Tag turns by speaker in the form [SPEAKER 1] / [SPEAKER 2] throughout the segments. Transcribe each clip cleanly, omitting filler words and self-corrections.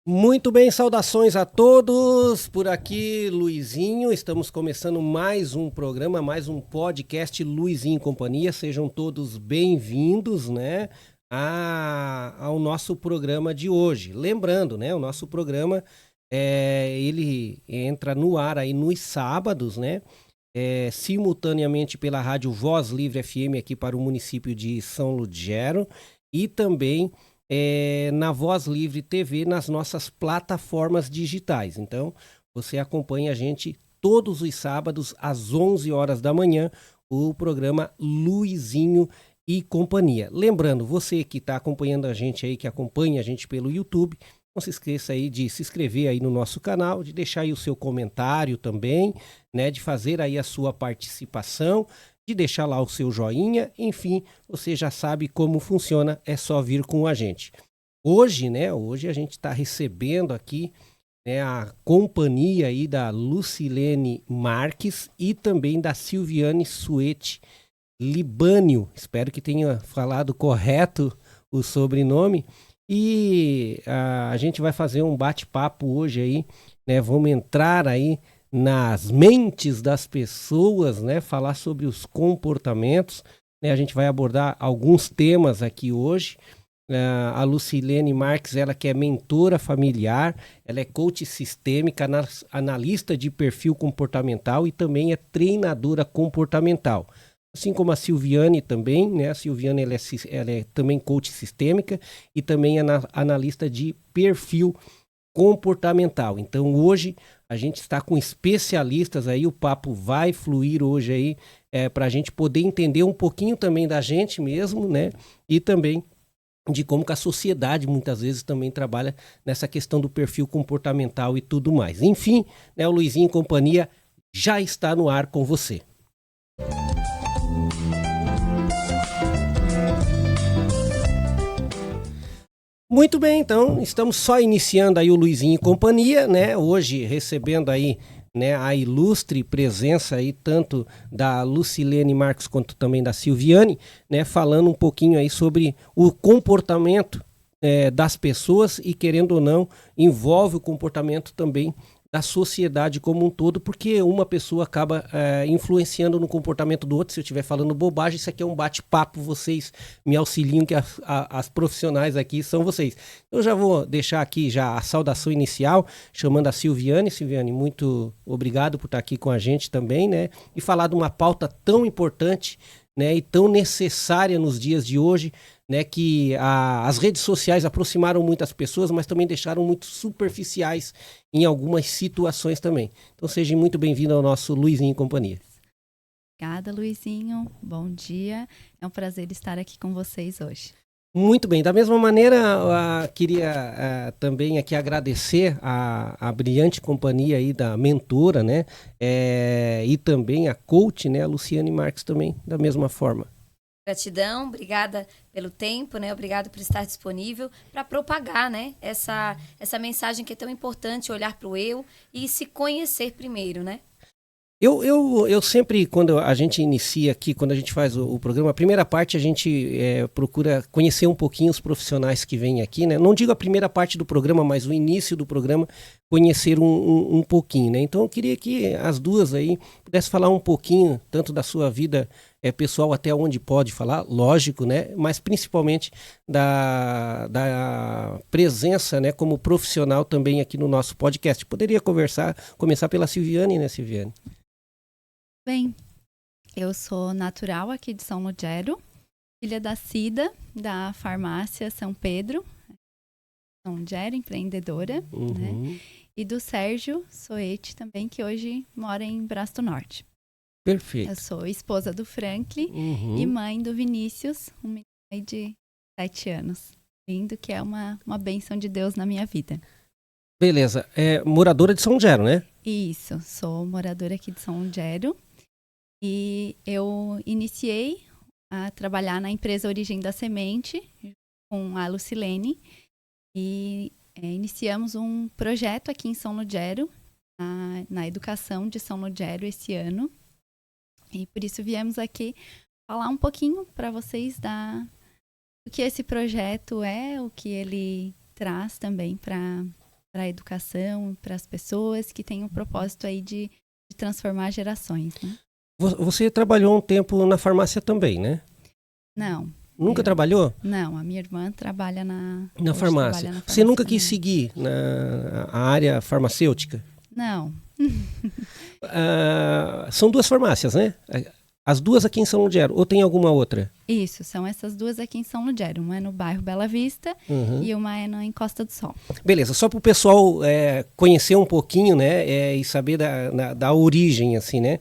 [SPEAKER 1] Muito bem, saudações a todos. Por aqui, Luizinho. Estamos começando mais um programa, mais um podcast Luizinho e Companhia. Sejam todos bem-vindos, né, ao nosso programa de hoje. Lembrando, né, o nosso programa ele entra no ar aí nos sábados, né, simultaneamente pela rádio Voz Livre FM aqui para o município de São Ludgero e também na Voz Livre TV nas nossas plataformas digitais. Então, você acompanha a gente todos os sábados às 11 horas da manhã, o programa Luizinho e Companhia. Lembrando, você que está acompanhando a gente aí, que acompanha a gente pelo YouTube, não se esqueça aí de se inscrever aí no nosso canal, de deixar aí o seu comentário também, né, de fazer aí a sua participação, de deixar lá o seu joinha, enfim, você já sabe como funciona, é só vir com a gente. Hoje, né, hoje a gente está recebendo aqui, né, a companhia aí da Lucilene Marques e também da Silviane Suete Libânio, espero que tenha falado correto o sobrenome, e a gente vai fazer um bate-papo hoje aí, né, vamos entrar aí nas mentes das pessoas, né? Falar sobre os comportamentos, né? A gente vai abordar alguns temas aqui hoje. A Lucilene Marques, ela que é mentora familiar, ela é coach sistêmica, analista de perfil comportamental e também é treinadora comportamental. Assim como a Silviane também, né? A Silviane ela é também coach sistêmica e também é analista de perfil comportamental. Então hoje a gente está com especialistas aí, o papo vai fluir hoje aí para a gente poder entender um pouquinho também da gente mesmo, né? E também de como que a sociedade muitas vezes também trabalha nessa questão do perfil comportamental e tudo mais. Enfim, né, o Luizinho e Companhia já está no ar com você. Muito bem, então, estamos só iniciando aí o Luizinho e Companhia, né? Hoje recebendo aí, né, a ilustre presença aí tanto da Lucilene Marques quanto também da Silviane, né? Falando um pouquinho aí sobre o comportamento das pessoas e, querendo ou não, envolve o comportamento também da sociedade como um todo, porque uma pessoa acaba influenciando no comportamento do outro. Se eu estiver falando bobagem, isso aqui é um bate-papo, vocês me auxiliam, que as profissionais aqui são vocês. Eu já vou deixar aqui já a saudação inicial, chamando a Silviane. Silviane, muito obrigado por estar aqui com a gente também, né? E falar de uma pauta tão importante, né, e tão necessária nos dias de hoje, né, que as redes sociais aproximaram muitas pessoas, mas também deixaram muito superficiais em algumas situações também. Então seja muito bem-vindo ao nosso Luizinho e Companhia.
[SPEAKER 2] Obrigada, Luizinho. Bom dia. É um prazer estar aqui com vocês hoje.
[SPEAKER 1] Muito bem. Da mesma maneira, queria também aqui agradecer a brilhante companhia aí da mentora, né, e também a coach, né, a Luciane Marques também, da mesma forma.
[SPEAKER 3] Gratidão, obrigada pelo tempo, né? Obrigado por estar disponível para propagar, né? Essa mensagem que é tão importante, olhar para o eu e se conhecer primeiro, né?
[SPEAKER 1] Eu sempre, quando a gente inicia aqui, quando a gente faz o programa, a primeira parte a gente procura conhecer um pouquinho os profissionais que vêm aqui, né? Não digo a primeira parte do programa, mas o início do programa, conhecer um pouquinho, né? Então eu queria que as duas aí pudessem falar um pouquinho, tanto da sua vida pessoal até onde pode falar, lógico, né? Mas principalmente da presença, né, como profissional também aqui no nosso podcast. Poderia começar pela Silviane, né, Silviane?
[SPEAKER 2] Bem, eu sou natural aqui de São Ludgero, filha da Cida, da farmácia São Pedro, São Ludgero, empreendedora, né? E do Sérgio Soete também, que hoje mora em Braço do Norte.
[SPEAKER 1] Perfeito.
[SPEAKER 2] Eu sou esposa do Franklin e mãe do Vinícius, um menino de 7 anos. Lindo, que é uma bênção de Deus na minha vida.
[SPEAKER 1] Beleza. Moradora de São Ludgero, né?
[SPEAKER 2] Isso, sou moradora aqui de São Ludgero. E eu iniciei a trabalhar na empresa Origem da Semente com a Lucilene e iniciamos um projeto aqui em São Ludgero, na educação de São Ludgero esse ano. E por isso viemos aqui falar um pouquinho para vocês do que esse projeto é, o que ele traz também para para a educação, para as pessoas, que tem o propósito aí de transformar gerações, né?
[SPEAKER 1] Você trabalhou um tempo na farmácia também, né?
[SPEAKER 2] Não.
[SPEAKER 1] Nunca trabalhou?
[SPEAKER 2] Não, a minha irmã trabalha
[SPEAKER 1] Na
[SPEAKER 2] hoje
[SPEAKER 1] farmácia.
[SPEAKER 2] trabalha na
[SPEAKER 1] Você nunca
[SPEAKER 2] também.
[SPEAKER 1] quis seguir na área farmacêutica?
[SPEAKER 2] Não.
[SPEAKER 1] São 2 farmácias, né? As 2 aqui em São Lugero, ou tem alguma outra?
[SPEAKER 2] Isso, são essas 2 aqui em São Lugero. Uma é no bairro Bela Vista e uma é em Costa do Sol.
[SPEAKER 1] Beleza, só para o pessoal conhecer um pouquinho, né, e saber da origem, assim, né?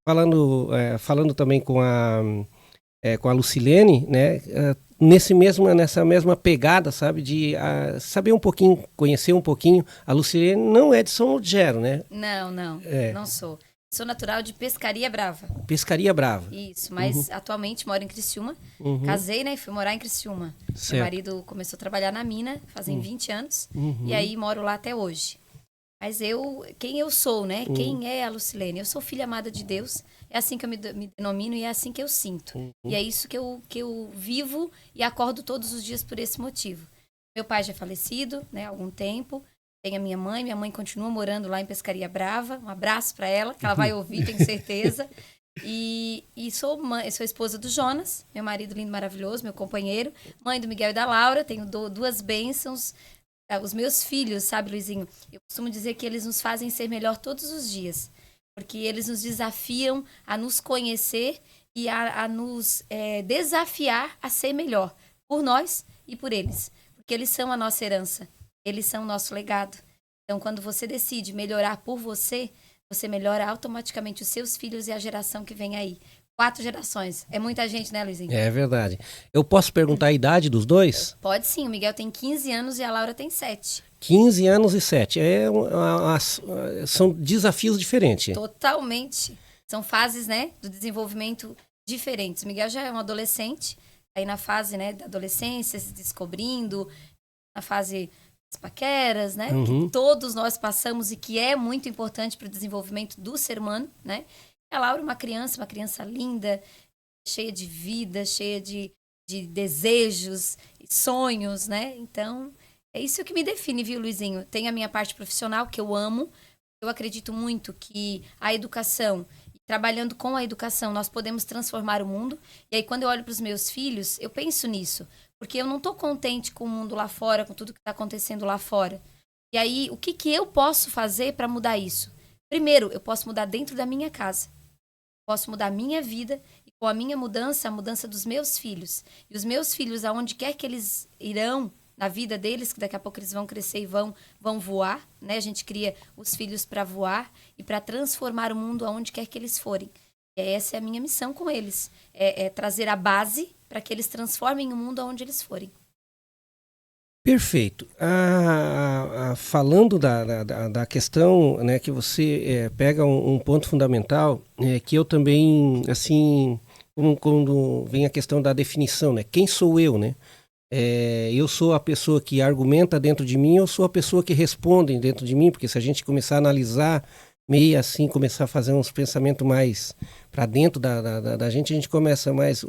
[SPEAKER 1] Falando também com a Lucilene, né? Nessa mesma pegada, sabe, de saber um pouquinho, conhecer um pouquinho. A Lucilene não é de São Lugero, né?
[SPEAKER 3] Não, não sou. Sou natural de Pescaria Brava.
[SPEAKER 1] Pescaria Brava.
[SPEAKER 3] Isso, mas atualmente moro em Criciúma. Casei, né, e fui morar em Criciúma.
[SPEAKER 1] Certo.
[SPEAKER 3] Meu marido começou a trabalhar na mina, fazem 20 anos, e aí moro lá até hoje. Mas quem eu sou, né? Quem é a Lucilene? Eu sou filha amada de Deus, é assim que eu me denomino e é assim que eu sinto. E é isso que eu vivo e acordo todos os dias por esse motivo. Meu pai já é falecido, né, há algum tempo. Tem a minha mãe continua morando lá em Pescaria Brava. Um abraço para ela, que ela vai ouvir, tenho certeza. E sou esposa do Jonas, meu marido lindo, maravilhoso, meu companheiro. Mãe do Miguel e da Laura, tenho 2 bênçãos. Os meus filhos, sabe, Luizinho? Eu costumo dizer que eles nos fazem ser melhor todos os dias. Porque eles nos desafiam a nos conhecer e a nos desafiar a ser melhor. Por nós e por eles. Porque eles são a nossa herança. Eles são o nosso legado. Então, quando você decide melhorar por você, você melhora automaticamente os seus filhos e a geração que vem aí. 4 gerações. É muita gente, né, Luizinho?
[SPEAKER 1] É verdade. Eu posso perguntar a idade dos dois?
[SPEAKER 3] Pode sim. O Miguel tem 15 anos e a Laura tem 7.
[SPEAKER 1] 15 anos e 7. São desafios diferentes.
[SPEAKER 3] Totalmente. São fases, né, do desenvolvimento diferentes. O Miguel já é um adolescente, aí na fase, né, da adolescência, se descobrindo, na fase das paqueras, né, que todos nós passamos e que é muito importante para o desenvolvimento do ser humano, né. A Laura, uma criança linda, cheia de vida, cheia de desejos, sonhos, né. Então, é isso que me define, viu, Luizinho? Tem a minha parte profissional, que eu amo. Eu acredito muito que a educação, trabalhando com a educação, nós podemos transformar o mundo. E aí, quando eu olho para os meus filhos, eu penso nisso. Porque eu não estou contente com o mundo lá fora, com tudo que está acontecendo lá fora. E aí, o que eu posso fazer para mudar isso? Primeiro, eu posso mudar dentro da minha casa. Posso mudar a minha vida e com a minha mudança, a mudança dos meus filhos. E os meus filhos, aonde quer que eles irão, na vida deles, que daqui a pouco eles vão crescer e vão voar, né? A gente cria os filhos para voar e para transformar o mundo aonde quer que eles forem. E essa é a minha missão com eles. É trazer a base para que eles transformem o mundo aonde eles forem.
[SPEAKER 1] Perfeito. Falando da questão, né, que você pega um ponto fundamental, que eu também, assim, quando vem a questão da definição, né? Quem sou eu, né? Eu sou a pessoa que argumenta dentro de mim, eu sou a pessoa que responde dentro de mim, porque se a gente começar a analisar meio assim, começar a fazer uns pensamentos mais para dentro da gente, a gente começa mais,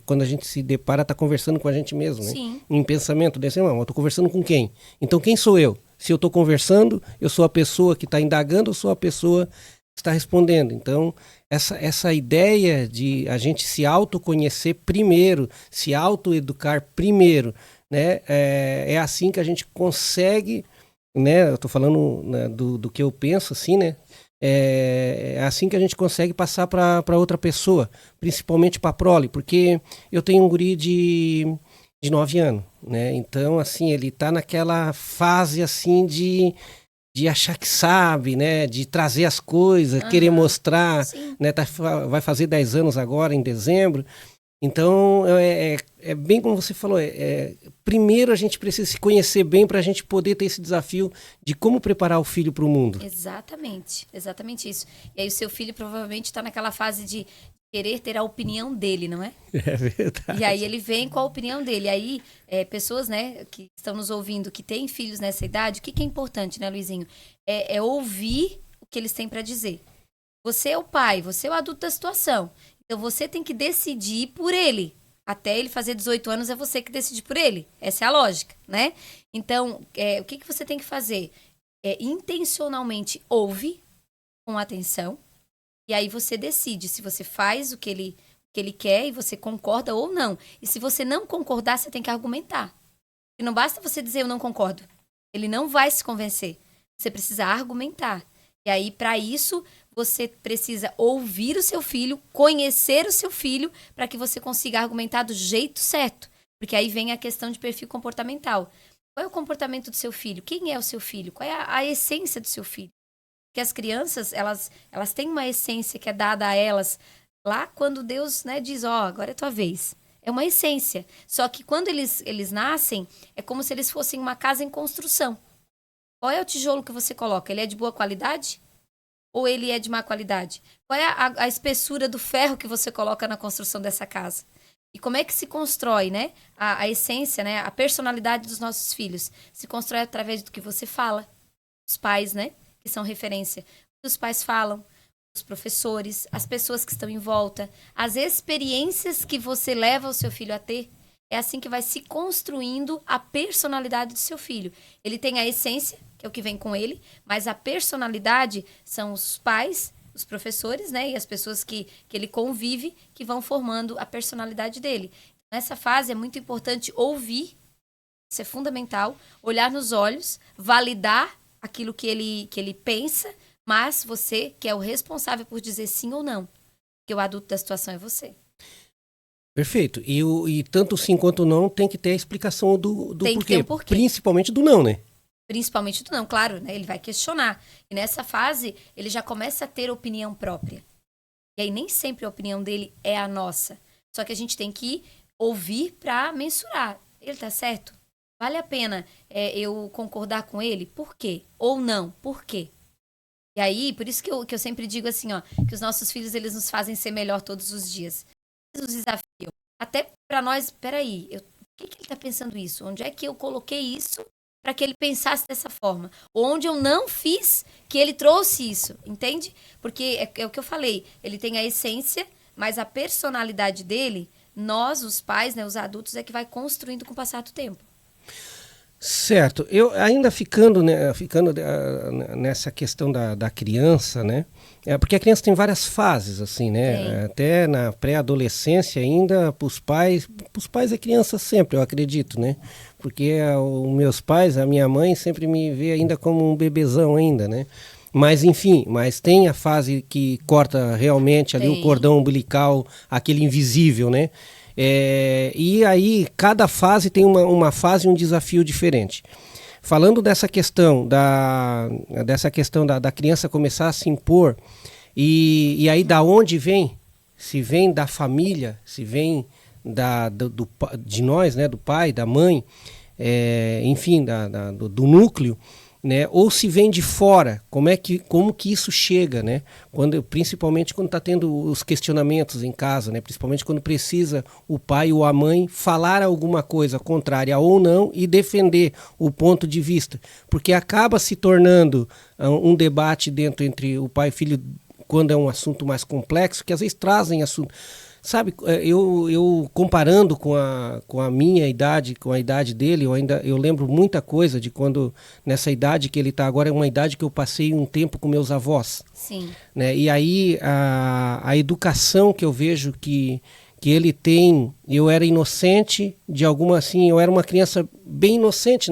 [SPEAKER 1] quando a gente se depara, tá conversando com a gente mesmo, né?
[SPEAKER 3] Sim.
[SPEAKER 1] Em pensamento desse, não, eu tô conversando com quem? Então quem sou eu? Se eu tô conversando, eu sou a pessoa que está indagando, eu sou a pessoa que está respondendo. Então, essa ideia de a gente se autoconhecer primeiro, se autoeducar primeiro, né? É assim que a gente consegue, né? Eu tô falando, né, do que eu penso, assim, né? É assim que a gente consegue passar para outra pessoa, principalmente para a prole, porque eu tenho um guri de 9 anos, né? Então, assim, ele tá naquela fase, assim, de achar que sabe, né? De trazer as coisas, querer mostrar, né? Vai fazer 10 anos agora, em dezembro. Então, é bem como você falou, primeiro a gente precisa se conhecer bem para a gente poder ter esse desafio de como preparar o filho para o mundo.
[SPEAKER 3] Exatamente isso. E aí o seu filho provavelmente está naquela fase de querer ter a opinião dele, não é?
[SPEAKER 1] É verdade.
[SPEAKER 3] E aí ele vem com a opinião dele. E aí, pessoas, né, que estão nos ouvindo, que têm filhos nessa idade, o que é importante, né, Luizinho? É ouvir o que eles têm para dizer. Você é o pai, você é o adulto da situação. Então, você tem que decidir por ele Até ele fazer 18 anos é você que decide por ele. Essa é a lógica, né? Então, o que você tem que fazer? Intencionalmente ouve com atenção e aí você decide se você faz o que ele quer e você concorda ou não. E se você não concordar, você tem que argumentar. E não basta você dizer eu não concordo. Ele não vai se convencer. Você precisa argumentar. E aí, para isso, você precisa ouvir o seu filho, conhecer o seu filho, para que você consiga argumentar do jeito certo. Porque aí vem a questão de perfil comportamental. Qual é o comportamento do seu filho? Quem é o seu filho? Qual é a essência do seu filho? Porque as crianças, elas têm uma essência que é dada a elas lá quando Deus, né, diz, agora é tua vez. É uma essência. Só que quando eles nascem, é como se eles fossem uma casa em construção. Qual é o tijolo que você coloca? Ele é de boa qualidade? Ou ele é de má qualidade? Qual é a espessura do ferro que você coloca na construção dessa casa? E como é que se constrói, né? A essência, né? A personalidade dos nossos filhos. Se constrói através do que você fala. Os pais, né? Que são referência. O que os pais falam, os professores, as pessoas que estão em volta, as experiências que você leva o seu filho a ter. É assim que vai se construindo a personalidade do seu filho. Ele tem a essência, que é o que vem com ele, mas a personalidade são os pais, os professores, né, e as pessoas que ele convive, que vão formando a personalidade dele. Nessa fase é muito importante ouvir, isso é fundamental, olhar nos olhos, validar aquilo que ele pensa, mas você que é o responsável por dizer sim ou não, porque o adulto da situação é você.
[SPEAKER 1] Perfeito. E tanto sim quanto não tem que ter a explicação do
[SPEAKER 3] tem
[SPEAKER 1] porquê.
[SPEAKER 3] Que ter um porquê.
[SPEAKER 1] Principalmente do não, né?
[SPEAKER 3] Principalmente do não, claro, né? Ele vai questionar. E nessa fase, ele já começa a ter opinião própria. E aí nem sempre a opinião dele é a nossa. Só que a gente tem que ouvir para mensurar. Ele tá certo? Vale a pena eu concordar com ele? Por quê? Ou não? Por quê? E aí, por isso que eu sempre digo assim, que os nossos filhos, eles nos fazem ser melhor todos os dias. Eles nos desafiam. Até para nós, peraí, por que ele tá pensando isso? Onde é que eu coloquei isso para que ele pensasse dessa forma? Onde eu não fiz que ele trouxe isso, entende? Porque é o que eu falei, ele tem a essência, mas a personalidade dele, nós, os pais, né, os adultos, é que vai construindo com o passar do tempo.
[SPEAKER 1] Certo. Eu ainda ficando nessa questão da criança, né? Porque a criança tem várias fases, assim, né? Até na pré-adolescência ainda, pros pais é criança sempre, eu acredito, né? Porque os meus pais, a minha mãe sempre me vê ainda como um bebezão ainda, né? Mas enfim, tem a fase que corta realmente ali o cordão umbilical, aquele invisível, né? E aí cada fase tem uma fase e um desafio diferente. Falando dessa questão da criança começar a se impor, e aí da onde vem? Se vem da família, se vem de nós, né, do pai, da mãe, enfim, do núcleo, né? Ou se vem de fora, como que isso chega, né? Principalmente quando está tendo os questionamentos em casa, né? Principalmente quando precisa o pai ou a mãe falar alguma coisa contrária ou não e defender o ponto de vista, porque acaba se tornando um debate entre o pai e filho quando é um assunto mais complexo, que às vezes trazem assunto. Sabe, eu comparando com a minha idade, com a idade dele, eu lembro muita coisa de quando, nessa idade que ele está agora, é uma idade que eu passei um tempo com meus avós.
[SPEAKER 3] Sim.
[SPEAKER 1] Né? E aí a educação que eu vejo que ele tem, eu era inocente eu era uma criança bem inocente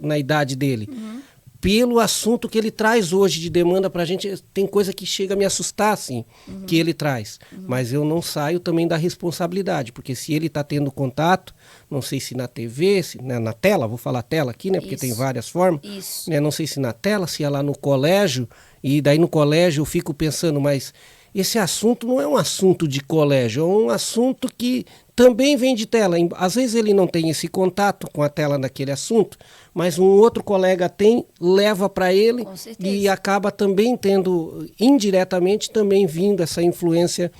[SPEAKER 1] na idade dele. Uhum. Pelo assunto que ele traz hoje de demanda pra gente, tem coisa que chega a me assustar, assim, que ele traz. Mas eu não saio também da responsabilidade, porque se ele está tendo contato, não sei se na TV, na tela, vou falar tela aqui, né, porque tem várias formas, né, não sei se na tela, se é lá no colégio, e daí no colégio eu fico pensando, mas esse assunto não é um assunto de colégio, é um assunto que também vem de tela. Às vezes ele não tem esse contato com a tela naquele assunto, mas um outro colega leva para ele e acaba também tendo, indiretamente, também vindo essa influência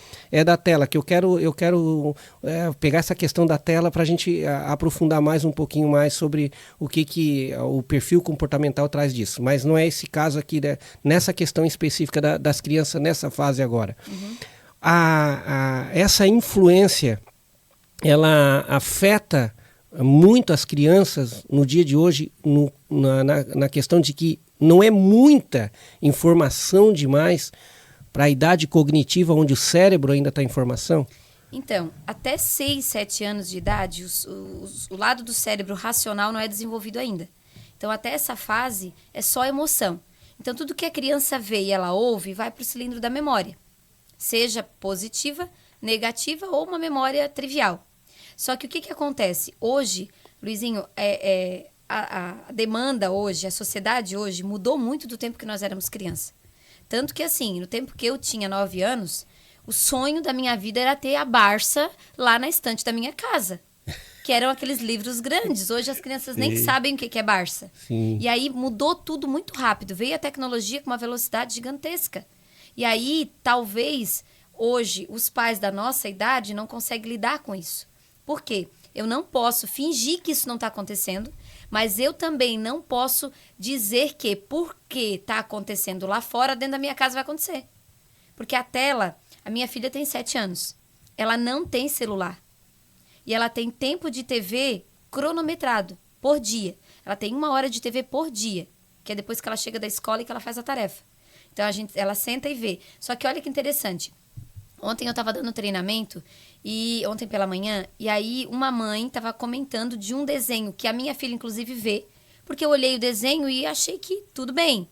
[SPEAKER 1] da tela. Que eu quero pegar essa questão da tela para a gente aprofundar mais um pouquinho mais sobre o que o perfil comportamental traz disso. Mas não é esse caso aqui, nessa questão específica das crianças nessa fase agora. Essa influência ela afeta muito as crianças no dia de hoje, na questão de que não é muita informação demais para a idade cognitiva onde o cérebro ainda está em formação?
[SPEAKER 3] Então, até 6, 7 anos de idade, o lado do cérebro racional não é desenvolvido ainda. Então, até essa fase é só emoção. Então, tudo que a criança vê e ela ouve vai para o cilindro da memória. Seja positiva, negativa ou uma memória trivial. Só que o que acontece? Hoje, Luizinho, a demanda hoje, a sociedade hoje mudou muito do tempo que nós éramos criança. Tanto que assim, no tempo que eu tinha 9 anos, o sonho da minha vida era ter a Barça lá na estante da minha casa. Que eram aqueles livros grandes. Hoje as crianças nem sabem o que é Barça.
[SPEAKER 1] Sim.
[SPEAKER 3] E aí mudou tudo muito rápido. Veio a tecnologia com uma velocidade gigantesca. E aí, talvez, hoje, os pais da nossa idade não conseguem lidar com isso. Por quê? Eu não posso fingir que isso não está acontecendo, mas eu também não posso dizer que porque está acontecendo lá fora, dentro da minha casa vai acontecer. Porque a tela, a minha filha tem 7 anos, ela não tem celular. E ela tem tempo de TV cronometrado, por dia. Ela tem 1 hora de TV por dia, que é depois que ela chega da escola e que ela faz a tarefa. Então, ela senta e vê. Só que olha que interessante. Ontem eu estava dando treinamento, ontem pela manhã, e aí uma mãe estava comentando de um desenho que a minha filha, inclusive, vê, porque eu olhei o desenho e achei que tudo bem.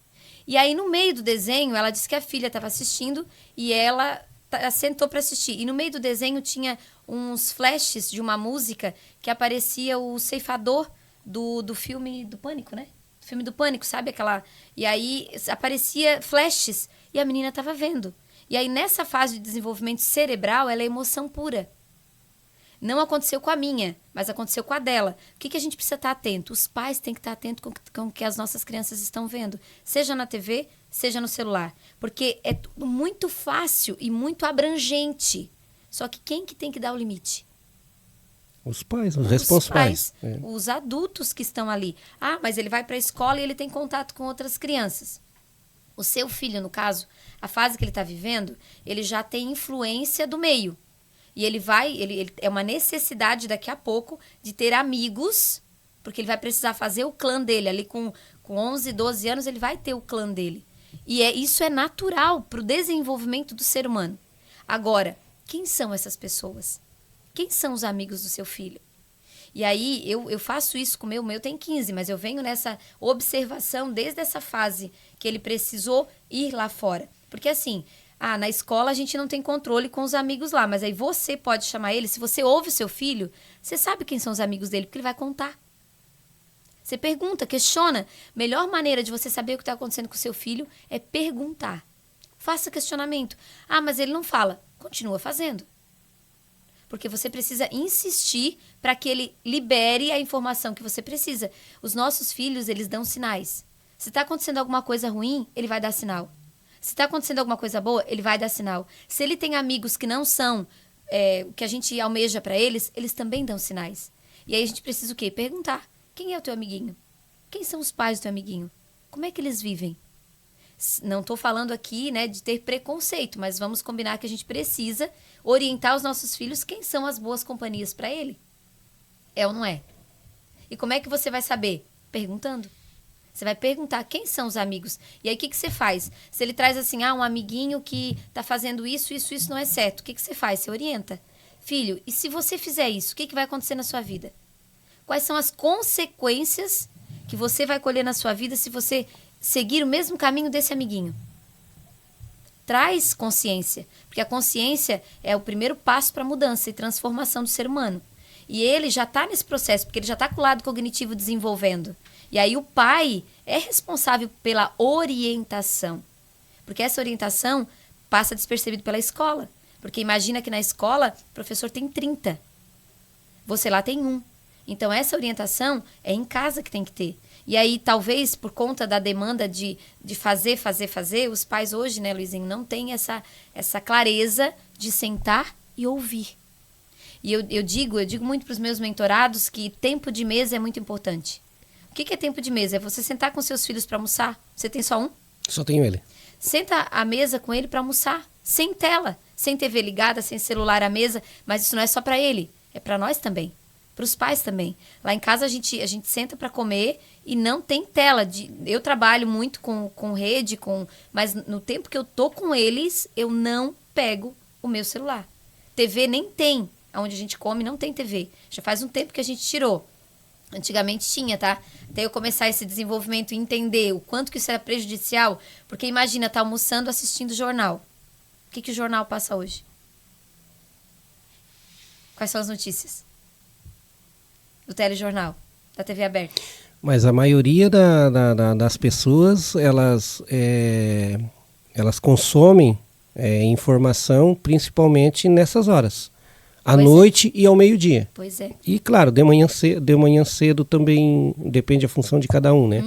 [SPEAKER 3] E aí, no meio do desenho, ela disse que a filha estava assistindo e ela sentou para assistir. E no meio do desenho tinha uns flashes de uma música que aparecia o ceifador do filme do Pânico, né? O filme do Pânico, sabe? E aí aparecia flashes e a menina estava vendo. E aí, nessa fase de desenvolvimento cerebral, ela é emoção pura. Não aconteceu com a minha, mas aconteceu com a dela. O que a gente precisa estar atento? Os pais têm que estar atentos com o que as nossas crianças estão vendo. Seja na TV, seja no celular. Porque é tudo muito fácil e muito abrangente. Só que quem que tem que dar o limite?
[SPEAKER 1] Os pais, os responsáveis.
[SPEAKER 3] Os adultos que estão ali. Ah, mas ele vai para a escola e ele tem contato com outras crianças. O seu filho, no caso, a fase que ele está vivendo, ele já tem influência do meio. E ele é uma necessidade daqui a pouco de ter amigos, porque ele vai precisar fazer o clã dele. Ali com 11, 12 anos, ele vai ter o clã dele. E isso é natural para o desenvolvimento do ser humano. Agora, quem são essas pessoas? Quem são os amigos do seu filho? E aí, eu faço isso com o meu tem 15, mas eu venho nessa observação desde essa fase que ele precisou ir lá fora. Porque assim, na escola a gente não tem controle com os amigos lá, mas aí você pode chamar ele, se você ouve o seu filho, você sabe quem são os amigos dele, porque ele vai contar. Você pergunta, questiona. Melhor maneira de você saber o que está acontecendo com o seu filho é perguntar. Faça questionamento. Mas ele não fala. Continua fazendo. Porque você precisa insistir para que ele libere a informação que você precisa. Os nossos filhos, eles dão sinais. Se está acontecendo alguma coisa ruim, ele vai dar sinal. Se está acontecendo alguma coisa boa, ele vai dar sinal. Se ele tem amigos que não são o que a gente almeja para eles, eles também dão sinais. E aí a gente precisa o quê? Perguntar. Quem é o teu amiguinho? Quem são os pais do teu amiguinho? Como é que eles vivem? Não estou falando aqui, né, de ter preconceito, mas vamos combinar que a gente precisa orientar os nossos filhos quem são as boas companhias para ele. É ou não é? E como é que você vai saber? Perguntando. Você vai perguntar quem são os amigos. E aí, o que você faz? Se ele traz assim, um amiguinho que está fazendo isso não é certo. O que você faz? Você orienta. Filho, e se você fizer isso, o que vai acontecer na sua vida? Quais são as consequências que você vai colher na sua vida se você seguir o mesmo caminho desse amiguinho? Traz consciência, porque a consciência é o primeiro passo para a mudança e transformação do ser humano. E ele já está nesse processo, porque ele já está com o lado cognitivo desenvolvendo. E aí o pai é responsável pela orientação, porque essa orientação passa despercebido pela escola. Porque imagina que na escola o professor tem 30, você lá tem 1. Então essa orientação é em casa que tem que ter. E aí, talvez, por conta da demanda de fazer, os pais hoje, né, Luizinho, não têm essa clareza de sentar e ouvir. E eu digo muito para os meus mentorados que tempo de mesa é muito importante. O que é tempo de mesa? É você sentar com seus filhos para almoçar. Você tem só um?
[SPEAKER 1] Só tenho ele.
[SPEAKER 3] Senta à mesa com ele para almoçar, sem tela, sem TV ligada, sem celular à mesa, mas isso não é só para ele. é para nós também, para os pais também. Lá em casa a gente senta para comer e não tem tela. Eu trabalho muito com rede, mas no tempo que eu tô com eles, eu não pego o meu celular. TV nem tem. Onde a gente come não tem TV. Já faz um tempo que a gente tirou. Antigamente tinha, tá? Até eu começar esse desenvolvimento e entender o quanto que isso era prejudicial. Porque imagina, tá almoçando assistindo jornal. O que o jornal passa hoje? Quais são as notícias? Do telejornal, da TV aberta.
[SPEAKER 1] Mas a maioria das pessoas, elas consomem informação principalmente nessas horas. À noite e ao meio-dia.
[SPEAKER 3] Pois é.
[SPEAKER 1] E claro, de manhã cedo também depende da função de cada um, né?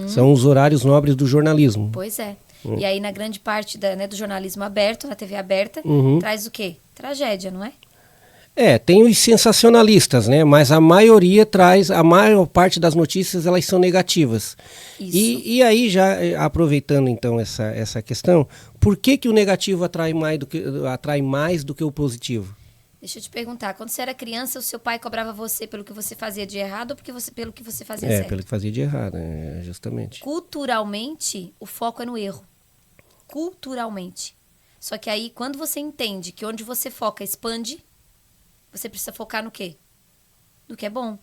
[SPEAKER 1] São os horários nobres do jornalismo.
[SPEAKER 3] Pois é. E aí na grande parte do jornalismo aberto, na TV aberta, traz o quê? Tragédia, não é?
[SPEAKER 1] Tem os sensacionalistas, né? Mas a maioria a maior parte das notícias, elas são negativas.
[SPEAKER 3] Isso.
[SPEAKER 1] E aí, já aproveitando então essa questão, por que o negativo atrai mais do que o positivo?
[SPEAKER 3] Deixa eu te perguntar, quando você era criança, o seu pai cobrava você pelo que você fazia de errado ou pelo que você fazia certo?
[SPEAKER 1] Pelo que fazia de errado, justamente.
[SPEAKER 3] Culturalmente, o foco é no erro. Culturalmente. Só que aí, quando você entende que onde você foca expande, você precisa focar no quê? No que é bom.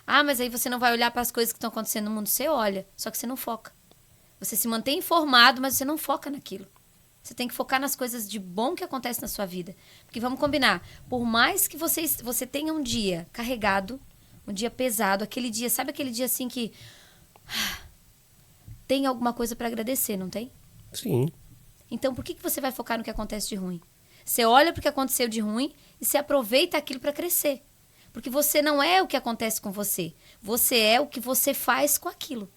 [SPEAKER 3] Ah, mas aí você não vai olhar para as coisas que estão acontecendo no mundo. Você olha, só que você não foca. Você se mantém informado, mas você não foca naquilo. Você tem que focar nas coisas de bom que acontecem na sua vida. Porque vamos combinar, por mais que você tenha um dia carregado, um dia pesado, aquele dia, sabe aquele dia assim que tem alguma coisa para agradecer, não tem?
[SPEAKER 1] Sim.
[SPEAKER 3] Então, por que você vai focar no que acontece de ruim? Você olha para o que aconteceu de ruim e você aproveita aquilo para crescer. Porque você não é o que acontece com você. Você é o que você faz com aquilo.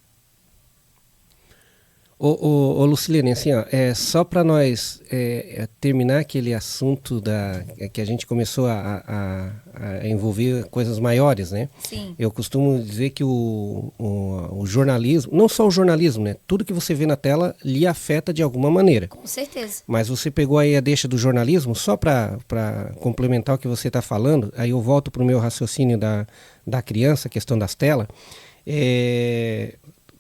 [SPEAKER 1] Ô Lucilene, assim, só para nós terminar aquele assunto que a gente começou a envolver coisas maiores, né?
[SPEAKER 3] Sim.
[SPEAKER 1] Eu costumo dizer que o jornalismo, não só o jornalismo, né? Tudo que você vê na tela lhe afeta de alguma maneira.
[SPEAKER 3] Com certeza.
[SPEAKER 1] Mas você pegou aí a deixa do jornalismo, só para complementar o que você está falando, aí eu volto para o meu raciocínio da criança, a questão das telas.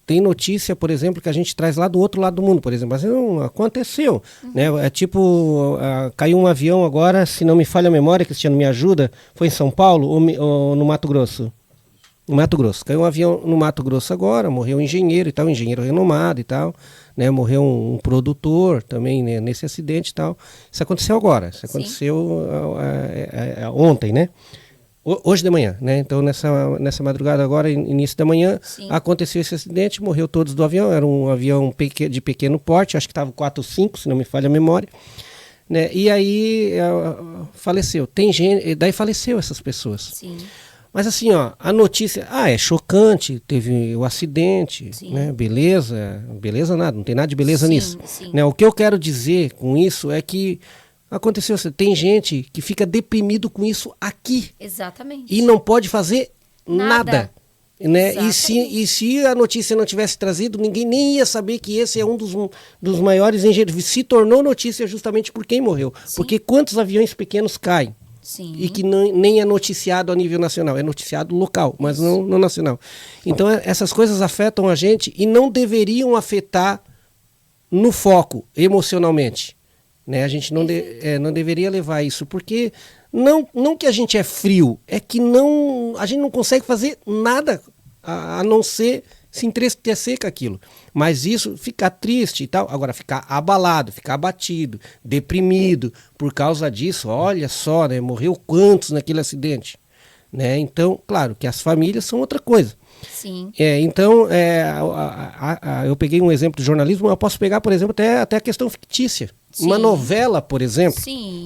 [SPEAKER 1] Tem notícia, por exemplo, que a gente traz lá do outro lado do mundo, por exemplo. Mas não aconteceu, né? É tipo, caiu um avião agora, se não me falha a memória, Cristiano, me ajuda, foi em São Paulo ou no Mato Grosso? No Mato Grosso. Caiu um avião no Mato Grosso agora, morreu um engenheiro e tal, um engenheiro renomado e tal, né? Morreu um produtor também, né? Nesse acidente e tal. Isso aconteceu agora, isso aconteceu ontem, né? Hoje de manhã, né? Então nessa madrugada agora, início da manhã, aconteceu esse acidente, morreu todos do avião, era um avião de pequeno porte, acho que estava 4-5, se não me falha a memória, né? E aí faleceu, tem gente, daí faleceu essas pessoas.
[SPEAKER 3] Sim.
[SPEAKER 1] Mas assim, a notícia, é chocante, teve o acidente, né? Beleza nada, não tem nada de beleza nisso.
[SPEAKER 3] Sim.
[SPEAKER 1] Né? O que eu quero dizer com isso é que aconteceu, tem gente que fica deprimido com isso aqui.
[SPEAKER 3] Exatamente.
[SPEAKER 1] E não pode fazer nada. Né? E se a notícia não tivesse trazido, ninguém nem ia saber que esse é um dos maiores engenheiros. Se tornou notícia justamente por quem morreu.
[SPEAKER 3] Sim.
[SPEAKER 1] Porque quantos aviões pequenos caem?
[SPEAKER 3] Sim.
[SPEAKER 1] E que nem é noticiado a nível nacional, é noticiado local, mas não nacional. Então essas coisas afetam a gente e não deveriam afetar no foco, emocionalmente. Né? A gente não deveria levar isso, porque não que a gente é frio, é que a gente não consegue fazer nada a não ser se entristecer com aquilo. Mas isso, ficar triste e tal, agora ficar abalado, ficar abatido, deprimido, por causa disso, olha só, né? Morreu quantos naquele acidente? Né? Então, claro que as famílias são outra coisa.
[SPEAKER 3] Sim.
[SPEAKER 1] Então, eu peguei um exemplo do jornalismo, eu posso pegar, por exemplo, até a questão fictícia.
[SPEAKER 3] Sim.
[SPEAKER 1] Uma novela, por exemplo,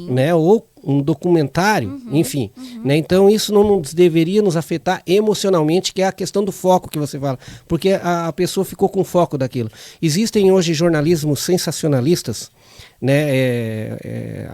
[SPEAKER 1] né? Ou um documentário, enfim. Né? Então isso não deveria nos afetar emocionalmente, que é a questão do foco que você fala, porque a pessoa ficou com foco daquilo. Existem hoje jornalismos sensacionalistas, né?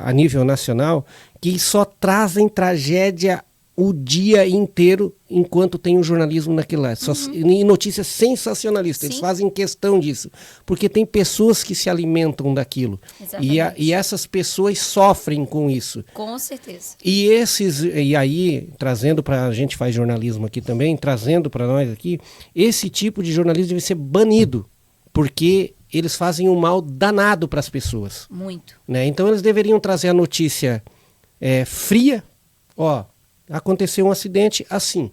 [SPEAKER 1] A nível nacional, que só trazem tragédia o dia inteiro enquanto tem o jornalismo naquilo lá. E notícias sensacionalistas. Eles fazem questão disso. Porque tem pessoas que se alimentam daquilo. E essas pessoas sofrem com isso.
[SPEAKER 3] Com certeza.
[SPEAKER 1] E aí, trazendo para a gente faz jornalismo aqui também, trazendo para nós aqui, esse tipo de jornalismo deve ser banido. Porque eles fazem um mal danado para as pessoas.
[SPEAKER 3] Muito.
[SPEAKER 1] Né? Então eles deveriam trazer a notícia fria. Ó, aconteceu um acidente assim.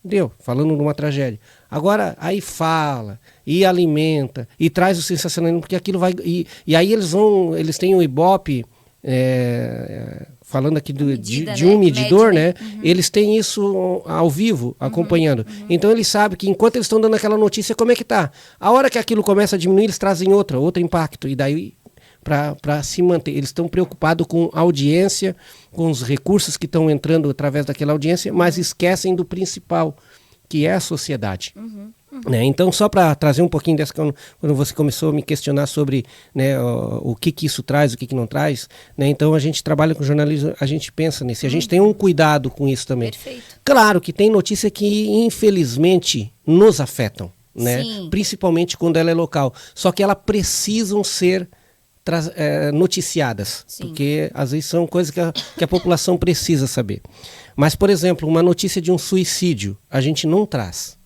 [SPEAKER 1] Deu, falando numa tragédia. Agora, aí fala, e alimenta, e traz o sensacionalismo, porque aquilo vai... E aí eles têm o Ibope, falando aqui de um medidor, né? Eles têm isso ao vivo, acompanhando. Então eles sabem que enquanto eles estão dando aquela notícia, como é que tá? A hora que aquilo começa a diminuir, eles trazem outro impacto. E daí... para se manter. Eles estão preocupados com a audiência, com os recursos que estão entrando através daquela audiência, mas esquecem do principal, que é a sociedade. Né? Então, só para trazer um pouquinho dessa, quando você começou a me questionar sobre, né, o que isso traz, o que não traz, né? Então a gente trabalha com jornalismo, a gente pensa nisso, a gente tem um cuidado com isso também.
[SPEAKER 3] Perfeito.
[SPEAKER 1] Claro que tem notícia que, infelizmente, nos afetam, né? Principalmente quando ela é local. Só que elas precisam ser noticiadas, porque às vezes são coisas que a população precisa saber. Mas, por exemplo, uma notícia de um suicídio, a gente não traz.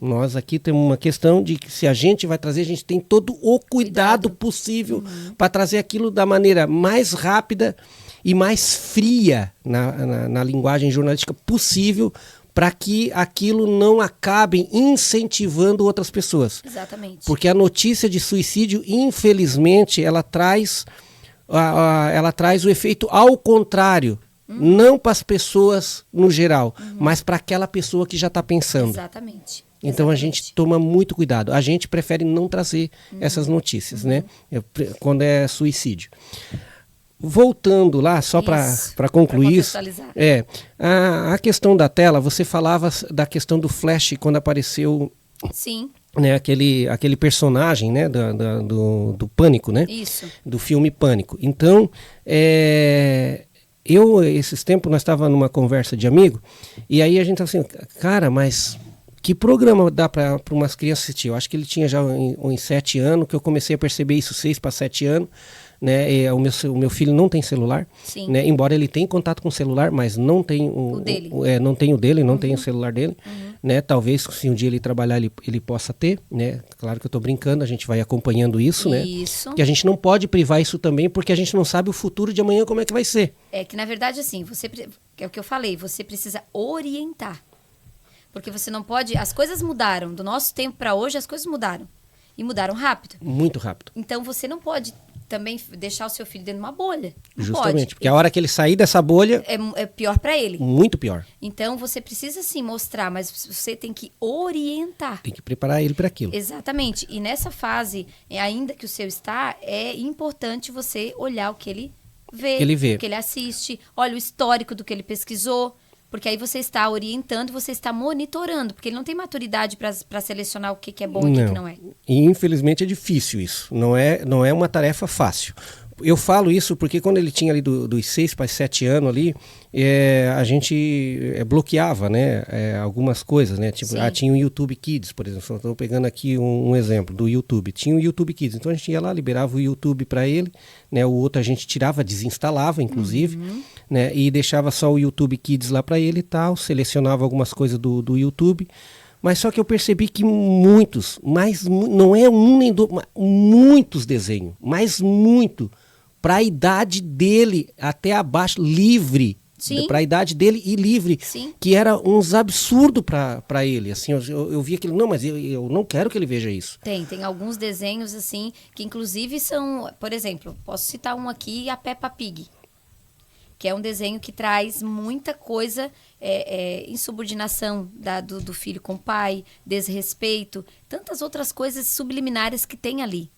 [SPEAKER 1] Nós aqui temos uma questão de que se a gente vai trazer, a gente tem todo o cuidado possível para trazer aquilo da maneira mais rápida e mais fria na linguagem jornalística possível, para que aquilo não acabe incentivando outras pessoas.
[SPEAKER 3] Exatamente.
[SPEAKER 1] Porque a notícia de suicídio, infelizmente, ela traz o efeito ao contrário. Não para as pessoas no geral, mas para aquela pessoa que já está pensando.
[SPEAKER 3] Exatamente.
[SPEAKER 1] Então a gente toma muito cuidado. A gente prefere não trazer essas notícias, né? Quando é suicídio. Voltando lá, só para concluir isso, a questão da tela, você falava da questão do flash quando apareceu, né, aquele personagem, né, do Pânico, né? Isso. Do filme Pânico. Então, esses tempos, nós estávamos numa conversa de amigo, e aí a gente estava assim, cara, mas que programa dá para umas crianças assistir? Eu acho que ele tinha já uns 7 anos, que eu comecei a perceber isso, 6 para 7 anos. Né, o meu filho não tem celular, né, embora ele tenha contato com o celular, mas não tem o dele. Não tem o dele, não tem o celular dele. Né, talvez se um dia ele trabalhar ele possa ter, né, claro que eu estou brincando, a gente vai acompanhando isso, né, que a gente não pode privar isso também, porque a gente não sabe o futuro de amanhã como é que vai ser.
[SPEAKER 3] É que na verdade assim, é o que eu falei, você precisa orientar, porque você não pode, as coisas mudaram, do nosso tempo para hoje as coisas mudaram, e mudaram rápido.
[SPEAKER 1] Muito rápido.
[SPEAKER 3] Então você não pode também deixar o seu filho dentro de uma bolha. Não
[SPEAKER 1] Justamente,
[SPEAKER 3] pode.
[SPEAKER 1] Porque a hora que ele sair dessa bolha...
[SPEAKER 3] É pior para ele.
[SPEAKER 1] Muito pior.
[SPEAKER 3] Então, você precisa sim mostrar, mas você tem que orientar.
[SPEAKER 1] Tem que preparar ele para aquilo.
[SPEAKER 3] Exatamente. E nessa fase, ainda que o seu está, é importante você olhar o que ele vê, o que ele assiste, olha o histórico do que ele pesquisou, porque aí você está orientando, você está monitorando, porque ele não tem maturidade para selecionar o que é bom e o que não é.
[SPEAKER 1] E infelizmente é difícil isso, não é uma tarefa fácil. Eu falo isso porque quando ele tinha ali dos 6 para 7 anos ali, a gente bloqueava, né, algumas coisas, né? Tipo, tinha o YouTube Kids, por exemplo. Estou pegando aqui um exemplo do YouTube. Tinha o YouTube Kids, então a gente ia lá, liberava o YouTube para ele, né? O outro a gente tirava, desinstalava, inclusive, né? E deixava só o YouTube Kids lá para ele e tal, selecionava algumas coisas do YouTube. Mas só que eu percebi que muitos, mas não é um nem dois, muitos desenhos, mas muito, para a idade dele, até abaixo, livre, para a idade dele e livre, que era uns absurdos para ele. Assim, eu vi aquilo, não, mas eu não quero que ele veja isso.
[SPEAKER 3] Tem alguns desenhos assim, que inclusive são, por exemplo, posso citar um aqui, a Peppa Pig, que é um desenho que traz muita coisa, insubordinação do filho com o pai, desrespeito, tantas outras coisas subliminares que tem ali.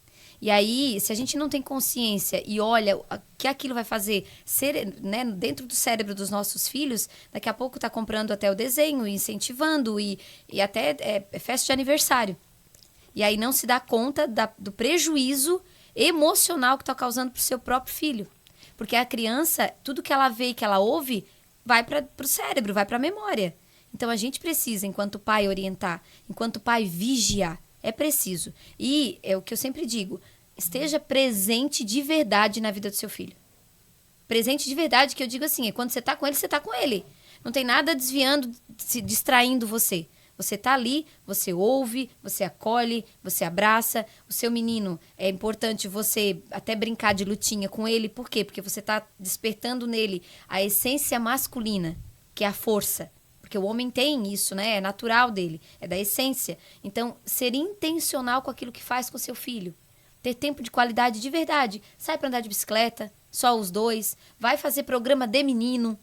[SPEAKER 3] E aí, se a gente não tem consciência e olha o que aquilo vai fazer né, dentro do cérebro dos nossos filhos, daqui a pouco está comprando até o desenho, incentivando e até festa de aniversário. E aí não se dá conta do prejuízo emocional que está causando para o seu próprio filho. Porque a criança, tudo que ela vê e que ela ouve, vai para o cérebro, vai para a memória. Então, a gente precisa, enquanto pai, orientar, enquanto pai, vigiar. É preciso. E é o que eu sempre digo, esteja presente de verdade na vida do seu filho. Presente de verdade, que eu digo assim, é quando você tá com ele, você tá com ele. Não tem nada desviando, se distraindo você. Você tá ali, você ouve, você acolhe, você abraça. O seu menino, é importante você até brincar de lutinha com ele. Por quê? Porque você tá despertando nele a essência masculina, que é a força. Porque o homem tem isso, né? É natural dele, é da essência. Então, ser intencional com aquilo que faz com seu filho. Ter tempo de qualidade de verdade. Sai para andar de bicicleta, só os dois. Vai fazer programa de menino.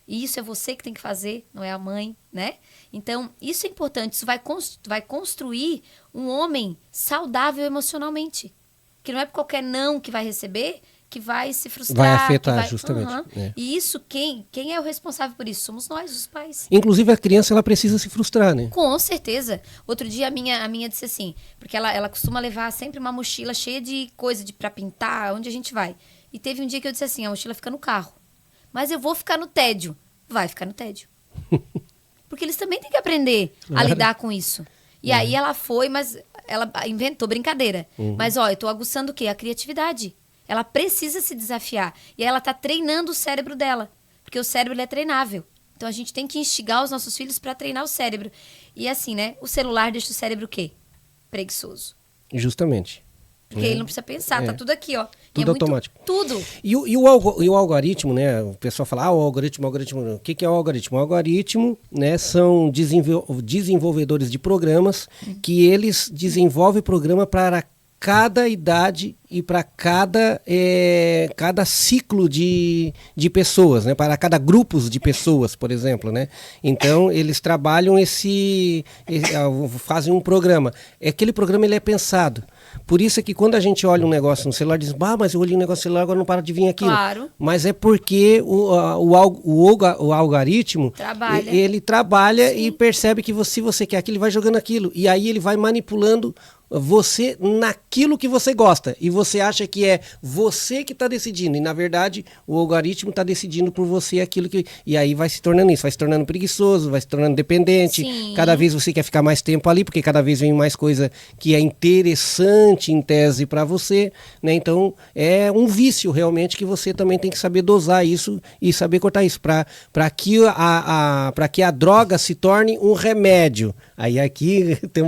[SPEAKER 3] E isso é você que tem que fazer, não é a mãe, né? Então, isso é importante. Isso vai construir um homem saudável emocionalmente. Que não é por qualquer não que vai receber que vai se frustrar.
[SPEAKER 1] Vai afetar, justamente. É.
[SPEAKER 3] E isso, quem é o responsável por isso? Somos nós, os pais.
[SPEAKER 1] Inclusive, a criança, ela precisa se frustrar, né?
[SPEAKER 3] Com certeza. Outro dia, a minha disse assim, porque ela costuma levar sempre uma mochila cheia de coisa pra pintar, onde a gente vai. E teve um dia que eu disse assim, a mochila fica no carro. Mas eu vou ficar no tédio. Vai ficar no tédio. Porque eles também têm que aprender a lidar com isso. E aí ela foi, mas ela inventou brincadeira. Mas, ó, eu tô aguçando o quê? A criatividade. Ela precisa se desafiar. E aí ela tá treinando o cérebro dela. Porque o cérebro, ele é treinável. Então, a gente tem que instigar os nossos filhos para treinar o cérebro. E assim, né? O celular deixa o cérebro o quê? Preguiçoso.
[SPEAKER 1] Justamente.
[SPEAKER 3] Porque ele não precisa pensar, tá tudo aqui, ó.
[SPEAKER 1] Tudo automático.
[SPEAKER 3] Tudo.
[SPEAKER 1] E o algoritmo, né? O pessoal fala, o algoritmo. O que é o algoritmo? O algoritmo, né, são desenvolvedores de programas que eles desenvolvem programa para cada idade e para cada ciclo de pessoas, né? Para cada grupo de pessoas, por exemplo, né? Então, eles trabalham fazem um programa. Aquele programa, ele é pensado. Por isso é que quando a gente olha um negócio no celular, diz, mas eu olhei um negócio no celular, agora não para de vir aquilo. Claro. Mas é porque o algoritmo, ele trabalha e percebe que se você quer aquilo, ele vai jogando aquilo. E aí ele vai manipulando você naquilo que você gosta. E você acha que é você que está decidindo. E, na verdade, o algoritmo está decidindo por você aquilo que... E aí vai se tornando isso, vai se tornando preguiçoso, vai se tornando dependente. Sim. Cada vez você quer ficar mais tempo ali, porque cada vez vem mais coisa que é interessante em tese para você, né? Então, é um vício realmente que você também tem que saber dosar isso e saber cortar isso, para que a droga se torne um remédio. Aí aqui tem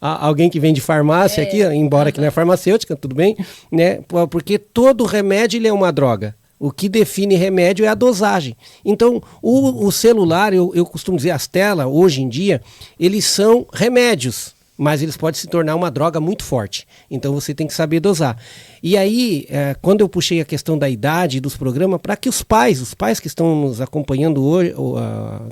[SPEAKER 1] alguém que vem de farmácia aqui, embora que não é farmacêutica, tudo bem, né? Porque todo remédio, ele é uma droga. O que define remédio é a dosagem. Então, o celular, eu costumo dizer, as telas, hoje em dia, eles são remédios, mas eles podem se tornar uma droga muito forte. Então, você tem que saber dosar. E aí, quando eu puxei a questão da idade dos programas, para que os pais que estão nos acompanhando hoje,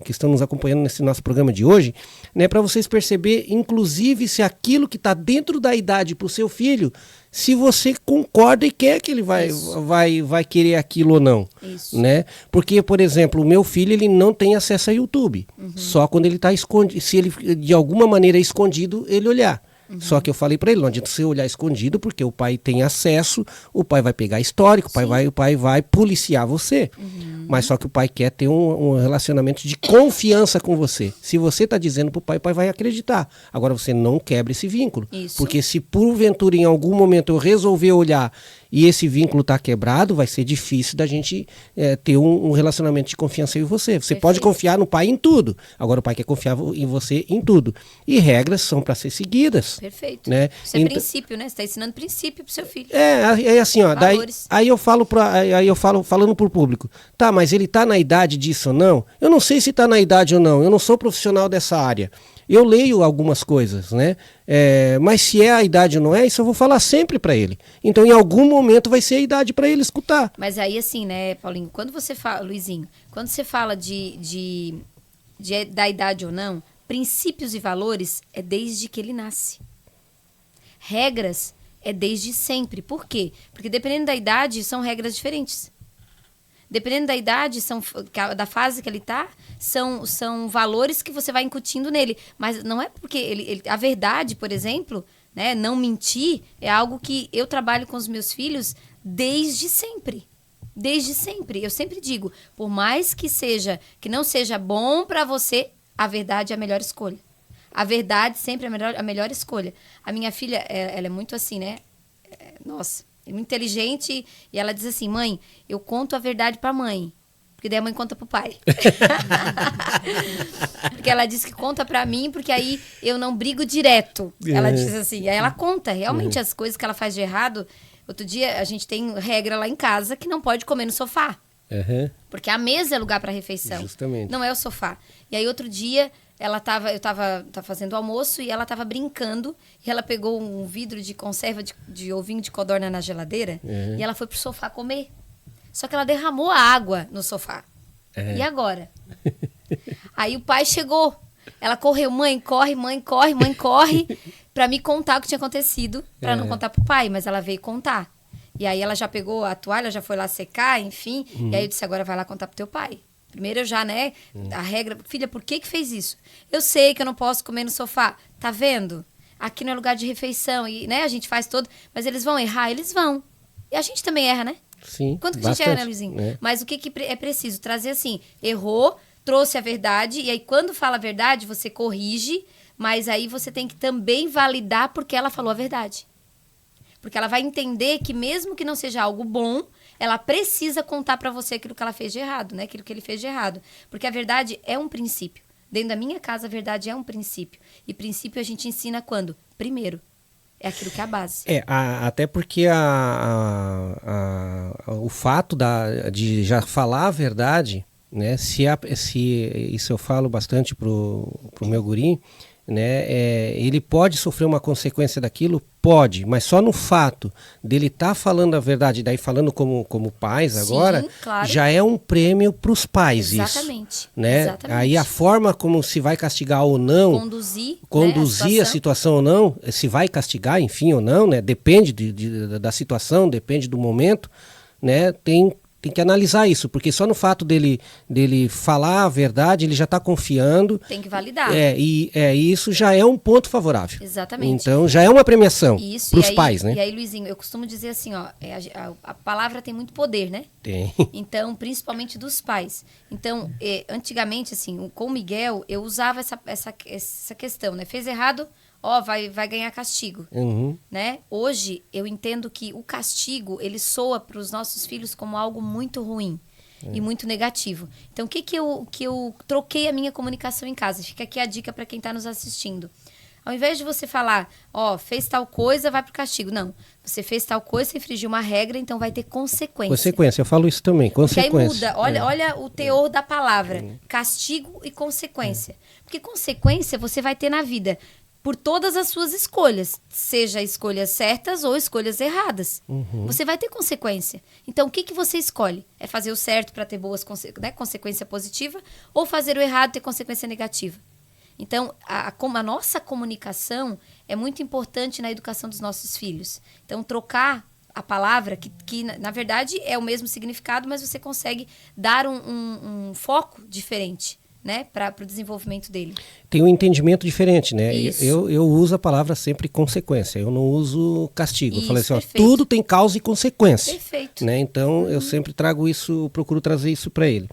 [SPEAKER 1] que estão nos acompanhando nesse nosso programa de hoje, né, para vocês perceber, inclusive, se aquilo que está dentro da idade para o seu filho, se você concorda e quer que ele vai querer aquilo ou não. Isso. Né? Porque, por exemplo, o meu filho, ele não tem acesso a YouTube. Só quando ele está escondido. Se ele, de alguma maneira, é escondido, ele olhar. Só que eu falei para ele, não adianta você olhar escondido, porque o pai tem acesso, o pai vai pegar histórico, o pai vai policiar você. Mas só que o pai quer ter um relacionamento de confiança com você. Se você está dizendo pro pai, o pai vai acreditar. Agora você não quebra esse vínculo. Isso. Porque se porventura em algum momento eu resolver olhar e esse vínculo está quebrado, vai ser difícil da gente ter um relacionamento de confiança em você. Você Perfeito. Pode confiar no pai em tudo. Agora o pai quer confiar em você em tudo. E regras são para ser seguidas.
[SPEAKER 3] Perfeito.
[SPEAKER 1] Né?
[SPEAKER 3] Isso é princípio, né? Você está ensinando princípio pro seu filho.
[SPEAKER 1] É assim, ó. Aí eu falo falando pro público. Tá, mas ele tá na idade disso ou não? Eu não sei se tá na idade ou não. Eu não sou profissional dessa área. Eu leio algumas coisas, né? Mas se é a idade ou não é, isso eu vou falar sempre para ele. Então, em algum momento vai ser a idade para ele escutar.
[SPEAKER 3] Mas aí, assim, né, Paulinho, quando você fala, Luizinho, quando você fala da idade ou não, princípios e valores é desde que ele nasce. Regras é desde sempre. Por quê? Porque dependendo da idade, são regras diferentes. Dependendo da idade, da fase que ele está, são valores que você vai incutindo nele. Mas não é porque a verdade, por exemplo, né, não mentir, é algo que eu trabalho com os meus filhos desde sempre. desde sempre. Eu sempre digo, por mais que não seja bom para você, a verdade é a melhor escolha. A verdade sempre é a melhor escolha. A minha filha, ela é muito assim, né? Nossa, é muito inteligente. E ela diz assim, mãe, eu conto a verdade pra mãe. Porque daí a mãe conta pro pai. Porque ela diz que conta pra mim, porque aí eu não brigo direto. Ela diz assim. Aí ela conta realmente as coisas que ela faz de errado. Outro dia, a gente tem regra lá em casa que não pode comer no sofá. Porque a mesa é lugar pra refeição.
[SPEAKER 1] Justamente.
[SPEAKER 3] Não é o sofá. E aí, outro dia, eu tava fazendo almoço e ela tava brincando. E ela pegou um vidro de conserva de ovinho de codorna na geladeira. E ela foi pro sofá comer. Só que ela derramou a água no sofá. E agora? Aí o pai chegou. Ela correu, mãe, corre, pra me contar o que tinha acontecido, pra não contar pro pai, mas ela veio contar. E aí ela já pegou a toalha, já foi lá secar, enfim. E aí eu disse, agora vai lá contar pro teu pai. Primeiro eu já, né, a regra, filha, por que fez isso? Eu sei que eu não posso comer no sofá. Tá vendo? Aqui não é lugar de refeição. E, né, a gente faz todo, mas eles vão errar? Eles vão. E a gente também erra, né?
[SPEAKER 1] Sim,
[SPEAKER 3] quanto que a gente erra, né, Luizinho? Mas o que é preciso? Trazer assim, errou, trouxe a verdade, e aí quando fala a verdade, você corrige, mas aí você tem que também validar porque ela falou a verdade. Porque ela vai entender que mesmo que não seja algo bom, ela precisa contar pra você aquilo que ela fez de errado, né? Aquilo que ele fez de errado. Porque a verdade é um princípio. Dentro da minha casa, a verdade é um princípio. E princípio a gente ensina quando? Primeiro. É aquilo que é a base.
[SPEAKER 1] Até porque o fato de já falar a verdade, né? Se isso eu falo bastante pro meu guri, né? Ele pode sofrer uma consequência daquilo? Pode, mas só no fato dele estar falando a verdade, daí falando como pais agora,
[SPEAKER 3] claro.
[SPEAKER 1] Já é um prêmio para os pais.
[SPEAKER 3] Exatamente.
[SPEAKER 1] Isso, né?
[SPEAKER 3] Exatamente.
[SPEAKER 1] Aí a forma como se vai castigar ou não, conduzir né, a situação ou não, se vai castigar, enfim, ou não, né? Depende da situação, depende do momento, né? Tem que analisar isso, porque só no fato dele falar a verdade, ele já está confiando. Tem
[SPEAKER 3] que validar.
[SPEAKER 1] E isso já é um ponto favorável.
[SPEAKER 3] Exatamente.
[SPEAKER 1] Então já é uma premiação para os pais, né?
[SPEAKER 3] E aí, Luizinho, eu costumo dizer assim, ó, a palavra tem muito poder, né?
[SPEAKER 1] Tem.
[SPEAKER 3] Então, principalmente dos pais. Então, antigamente, assim, com o Miguel, eu usava essa questão, né? Fez errado, vai ganhar castigo, né? Hoje, eu entendo que o castigo, ele soa para os nossos filhos como algo muito ruim e muito negativo. Então, o que eu troquei a minha comunicação em casa? Fica aqui a dica para quem está nos assistindo. Ao invés de você falar, fez tal coisa, vai pro castigo. Não, você fez tal coisa, você infringiu uma regra, então vai ter consequência.
[SPEAKER 1] Consequência, eu falo isso também, consequência.
[SPEAKER 3] Porque aí muda, olha o teor da palavra, castigo e consequência. Porque consequência você vai ter na vida por todas as suas escolhas, seja escolhas certas ou escolhas erradas. Você vai ter consequência. Então, o que você escolhe? É fazer o certo para ter boas consequência positiva ou fazer o errado e ter consequência negativa? Então, a nossa comunicação é muito importante na educação dos nossos filhos. Então, trocar a palavra, que na verdade é o mesmo significado, mas você consegue dar um foco diferente, né, para o desenvolvimento dele.
[SPEAKER 1] Tem um entendimento diferente, né?
[SPEAKER 3] Isso.
[SPEAKER 1] Eu uso a palavra sempre consequência, eu não uso castigo.
[SPEAKER 3] Isso,
[SPEAKER 1] eu falei assim,
[SPEAKER 3] perfeito.
[SPEAKER 1] tudo tem causa e consequência.
[SPEAKER 3] Perfeito.
[SPEAKER 1] Né? Então, eu sempre trago isso, procuro trazer isso para ele.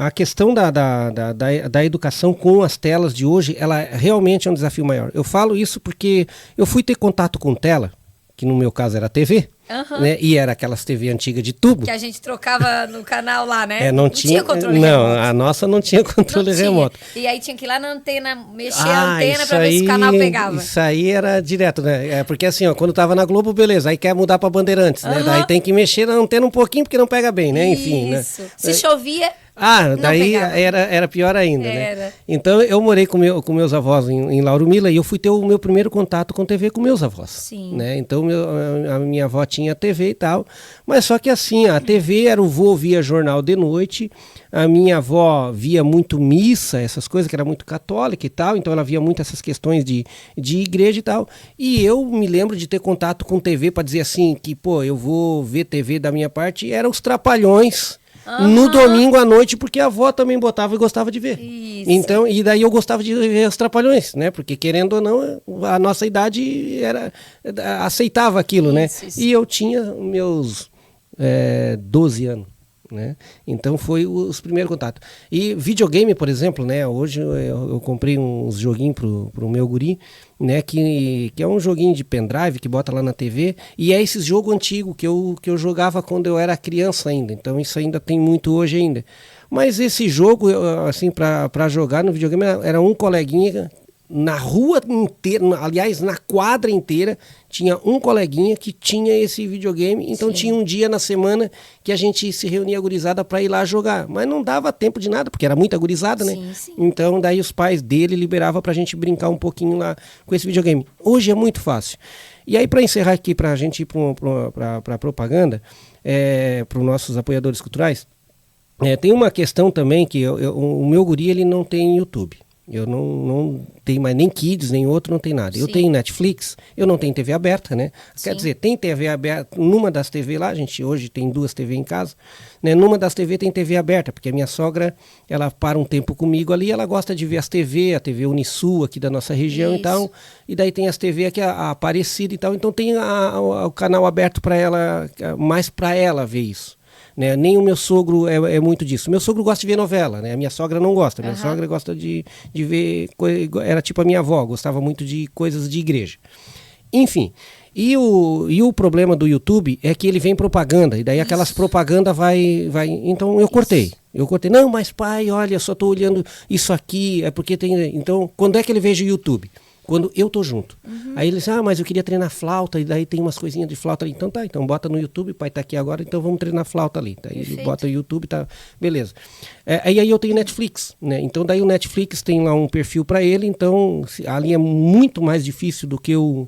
[SPEAKER 1] A questão da educação com as telas de hoje, ela realmente é um desafio maior. Eu falo isso porque eu fui ter contato com tela, que no meu caso era TV, né? E era aquelas TV antigas de tubo.
[SPEAKER 3] Que a gente trocava no canal lá, né?
[SPEAKER 1] Não tinha controle remoto. A nossa não tinha controle remoto.
[SPEAKER 3] E aí tinha que ir lá na antena, mexer a antena para ver se o canal pegava.
[SPEAKER 1] Isso aí era direto, né? Porque assim, quando tava na Globo, beleza, aí quer mudar para Bandeirantes, né? Daí tem que mexer na antena um pouquinho porque não pega bem, né? Enfim,
[SPEAKER 3] isso.
[SPEAKER 1] Né?
[SPEAKER 3] Se chovia...
[SPEAKER 1] daí era pior ainda, né? Então eu morei com meus avós em Lauro Mila e eu fui ter o meu primeiro contato com TV com meus avós.
[SPEAKER 3] Sim.
[SPEAKER 1] Né? Então a minha avó tinha TV e tal, mas só que assim, a TV era o vô via jornal de noite, a minha avó via muito missa, essas coisas, que era muito católica e tal, então ela via muito essas questões de igreja e tal, e eu me lembro de ter contato com TV para dizer assim, que eu vou ver TV da minha parte, eram os Trapalhões. no domingo à noite, porque a avó também botava e gostava de ver.
[SPEAKER 3] Isso.
[SPEAKER 1] Então, e daí eu gostava de ver os Trapalhões, né? Porque querendo ou não, a nossa idade aceitava aquilo, né?
[SPEAKER 3] Isso.
[SPEAKER 1] E eu tinha meus 12 anos. Né? Então foi os primeiros contatos. E videogame, por exemplo, né? Hoje eu comprei uns joguinhos pro meu guri, né? Que é um joguinho de pendrive que bota lá na TV, e é esse jogo antigo que eu jogava quando eu era criança ainda. Então isso ainda tem muito hoje ainda. Mas esse jogo, assim, para jogar no videogame, era um coleguinha na rua inteira, aliás, na quadra inteira, tinha um coleguinha que tinha esse videogame, então
[SPEAKER 3] Sim.
[SPEAKER 1] tinha um dia na semana que a gente se reunia gurizada para ir lá jogar, mas não dava tempo de nada, porque era muita gurizada, né?
[SPEAKER 3] Sim.
[SPEAKER 1] Então daí os pais dele liberavam pra gente brincar um pouquinho lá com esse videogame. Hoje é muito fácil. E aí, para encerrar aqui, pra gente ir pra propaganda, para os nossos apoiadores culturais, tem uma questão também que o meu guri, ele não tem YouTube. Eu não tenho mais nem Kids, nem outro, não tem nada. Eu
[SPEAKER 3] Sim.
[SPEAKER 1] tenho Netflix, eu não tenho TV aberta, né?
[SPEAKER 3] Sim.
[SPEAKER 1] Quer dizer, tem TV aberta, numa das TV lá, a gente hoje tem 2 TV em casa, né? Numa das TV tem TV aberta, porque a minha sogra, ela para um tempo comigo ali, ela gosta de ver as TV, a TV Unisul aqui da nossa região. Isso. E tal, e daí tem as TV aqui, a Aparecida e tal, então tem o canal aberto para ela, mais para ela ver isso. Né? Nem o meu sogro é muito disso. Meu sogro gosta de ver novela, né? A minha sogra não gosta. Minha sogra gosta de ver... Era tipo a minha avó, gostava muito de coisas de igreja. Enfim, e o problema do YouTube é que ele vem propaganda, e daí aquelas propagandas vai... Então eu cortei. Não, mas pai, olha, só estou olhando isso aqui, é porque tem... Então, quando é que ele veja o YouTube? Quando eu tô junto. Aí ele disse, mas eu queria treinar flauta, e daí tem umas coisinhas de flauta ali. Então tá, então bota no YouTube, o pai tá aqui agora, então vamos treinar flauta ali. Daí ele bota o YouTube, tá, beleza. Aí eu tenho Netflix, né? Então daí o Netflix tem lá um perfil para ele, então ali é muito mais difícil do que o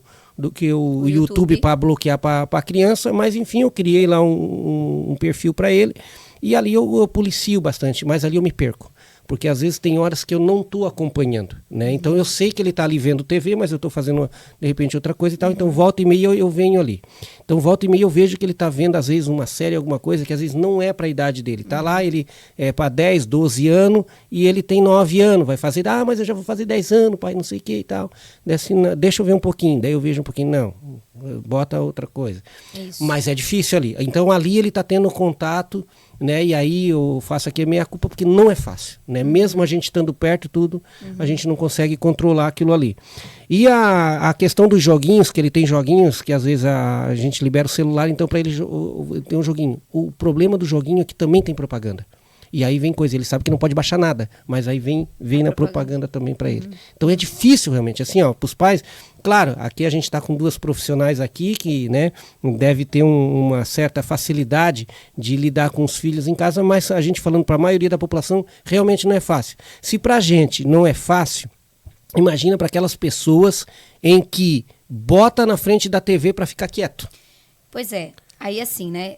[SPEAKER 1] YouTube para bloquear para a criança, mas enfim, eu criei lá um perfil para ele, e ali eu policio bastante, mas ali eu me perco. Porque às vezes tem horas que eu não estou acompanhando, né? Então eu sei que ele está ali vendo TV, mas eu estou fazendo de repente outra coisa e tal, então volta e meia eu venho ali. Então volta e meia eu vejo que ele está vendo às vezes uma série, alguma coisa que às vezes não é para a idade dele. Tá lá, ele é para 10, 12 anos e ele tem 9 anos, vai fazer, mas eu já vou fazer 10 anos, pai, não sei o que e tal. Deixa eu ver um pouquinho, daí eu vejo um pouquinho, não, bota outra coisa. Isso. Mas é difícil ali. Então ali ele está tendo contato, né? E aí eu faço aqui a meia culpa porque não é fácil, né? Mesmo a gente estando perto tudo, a gente não consegue controlar aquilo ali. E a questão dos joguinhos, que ele tem joguinhos que às vezes a gente libera o celular, então para ele tem um joguinho. O problema do joguinho é que também tem propaganda. E aí vem coisa, ele sabe que não pode baixar nada, mas aí vem na propaganda também para ele. Então é difícil realmente, assim, para os pais. Claro, aqui a gente está com 2 profissionais aqui que, né, deve ter uma certa facilidade de lidar com os filhos em casa, mas a gente falando para a maioria da população, realmente não é fácil. Se para a gente não é fácil, imagina para aquelas pessoas em que bota na frente da TV para ficar quieto.
[SPEAKER 3] Pois é, aí assim, né,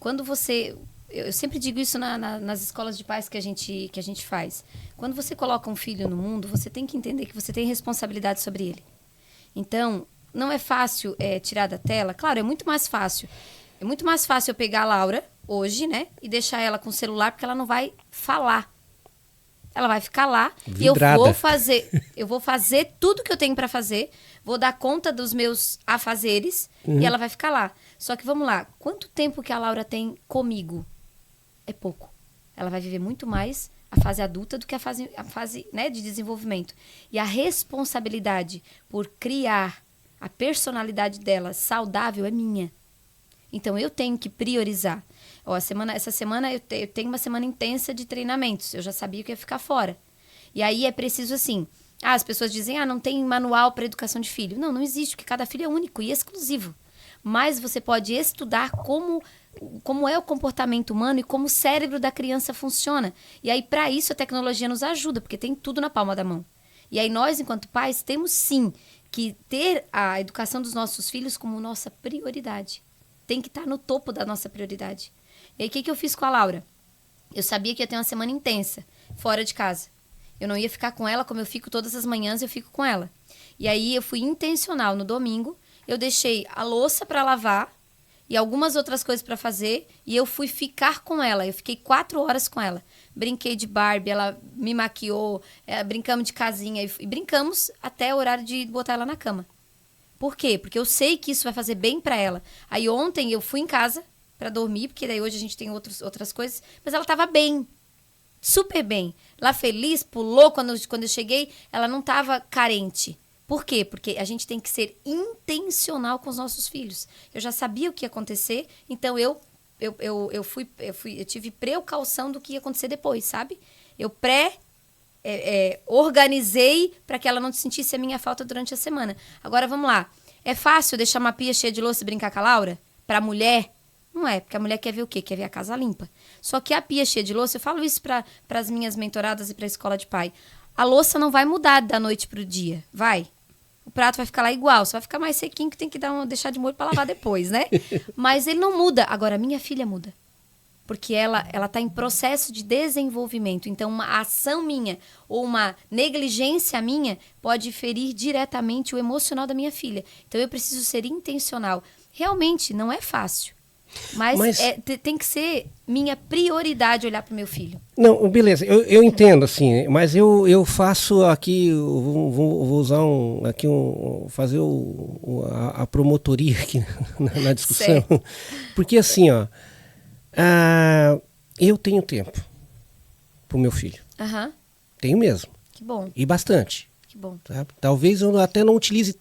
[SPEAKER 3] quando você... Eu sempre digo isso nas escolas de pais que a gente faz. Quando você coloca um filho no mundo, você tem que entender que você tem responsabilidade sobre ele. Então, não é fácil tirar da tela. Claro, é muito mais fácil. É muito mais fácil eu pegar a Laura hoje, né? E deixar ela com o celular, porque ela não vai falar. Ela vai ficar lá
[SPEAKER 1] vidrada.
[SPEAKER 3] E eu vou fazer tudo que eu tenho para fazer. Vou dar conta dos meus afazeres e ela vai ficar lá. Só que vamos lá. Quanto tempo que a Laura tem comigo? É pouco. Ela vai viver muito mais a fase adulta do que a fase né, de desenvolvimento. E a responsabilidade por criar a personalidade dela saudável é minha. Então, eu tenho que priorizar. Essa semana eu tenho uma semana intensa de treinamentos. Eu já sabia que ia ficar fora. E aí é preciso assim... as pessoas dizem, não tem manual para educação de filho. Não existe, porque cada filho é único e exclusivo. Mas você pode estudar como é o comportamento humano e como o cérebro da criança funciona. E aí, para isso, a tecnologia nos ajuda, porque tem tudo na palma da mão. E aí, nós, enquanto pais, temos sim que ter a educação dos nossos filhos como nossa prioridade. Tem que estar no topo da nossa prioridade. E aí, o que eu fiz com a Laura? Eu sabia que ia ter uma semana intensa, fora de casa. Eu não ia ficar com ela como eu fico todas as manhãs, eu fico com ela. E aí, eu fui intencional no domingo. Eu deixei a louça para lavar, e algumas outras coisas para fazer, e eu fui ficar com ela. Eu fiquei 4 horas com ela. Brinquei de Barbie, ela me maquiou, brincamos de casinha e brincamos até o horário de botar ela na cama. Por quê? Porque eu sei que isso vai fazer bem para ela. Aí ontem eu fui em casa para dormir, porque daí hoje a gente tem outras coisas, mas ela tava bem. Super bem. Lá feliz, pulou quando eu cheguei, ela não tava carente. Por quê? Porque a gente tem que ser intencional com os nossos filhos. Eu já sabia o que ia acontecer, então eu tive precaução do que ia acontecer depois, sabe? Eu organizei para que ela não sentisse a minha falta durante a semana. Agora, vamos lá. É fácil deixar uma pia cheia de louça e brincar com a Laura? Para a mulher? Não é, porque a mulher quer ver o quê? Quer ver a casa limpa. Só que a pia cheia de louça, eu falo isso para as minhas mentoradas e para a escola de pai. A louça não vai mudar da noite pro dia, vai. O prato vai ficar lá igual, só vai ficar mais sequinho que tem que deixar de molho para lavar depois, né? Mas ele não muda. Agora, a minha filha muda. Porque ela tá em processo de desenvolvimento. Então, uma ação minha ou uma negligência minha pode ferir diretamente o emocional da minha filha. Então, eu preciso ser intencional. Realmente, não é fácil. Mas tem que ser minha prioridade olhar para o meu filho.
[SPEAKER 1] Não, beleza, eu entendo, assim, mas eu faço aqui, vou usar fazer a promotoria aqui na discussão. Certo. Porque assim, ó, eu tenho tempo pro meu filho.
[SPEAKER 3] Aham.
[SPEAKER 1] Tenho mesmo.
[SPEAKER 3] Que bom.
[SPEAKER 1] E bastante.
[SPEAKER 3] Que bom.
[SPEAKER 1] Sabe? Talvez eu até não utilize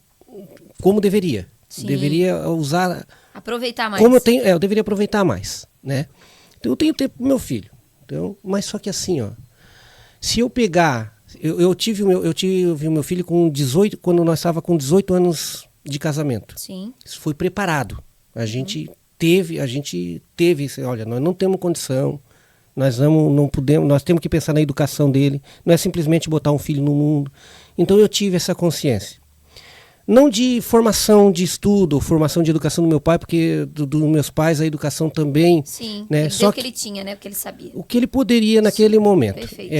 [SPEAKER 1] como deveria. Sim. Deveria usar...
[SPEAKER 3] Aproveitar mais.
[SPEAKER 1] Como eu deveria aproveitar mais, né? Então eu tenho tempo pro meu filho. Então, mas só que assim, ó, se eu pegar, eu tive o meu filho com 18, quando nós estava com 18 anos de casamento.
[SPEAKER 3] Sim.
[SPEAKER 1] Isso foi preparado. A gente teve, olha, nós não temos condição, não podemos, nós temos que pensar na educação dele, não é simplesmente botar um filho no mundo. Então eu tive essa consciência. Não de formação de estudo, formação de educação do meu pai, porque dos meus pais a educação também...
[SPEAKER 3] Sim,
[SPEAKER 1] né?
[SPEAKER 3] Só o que ele tinha, né? O que ele sabia.
[SPEAKER 1] O que ele poderia naquele momento.
[SPEAKER 3] Perfeito.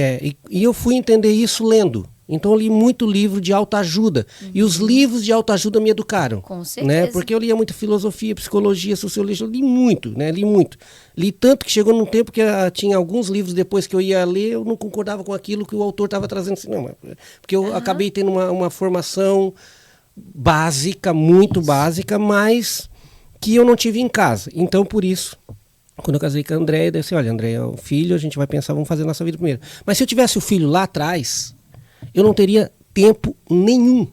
[SPEAKER 1] E eu fui entender isso lendo. Então eu li muito livro de autoajuda. E os livros de autoajuda me educaram.
[SPEAKER 3] Com certeza.
[SPEAKER 1] Né? Porque eu lia muita filosofia, psicologia, sociologia, eu li muito, né? Li muito. Li tanto que chegou num tempo que tinha alguns livros depois que eu ia ler, eu não concordava com aquilo que o autor estava trazendo. Assim, não, porque eu acabei tendo uma formação... básica, muito básica, mas que eu não tive em casa. Então, por isso, quando eu casei com a Andréia, eu disse, olha, Andréia, o filho, a gente vai pensar, vamos fazer a nossa vida primeiro. Mas se eu tivesse o filho lá atrás, eu não teria tempo nenhum,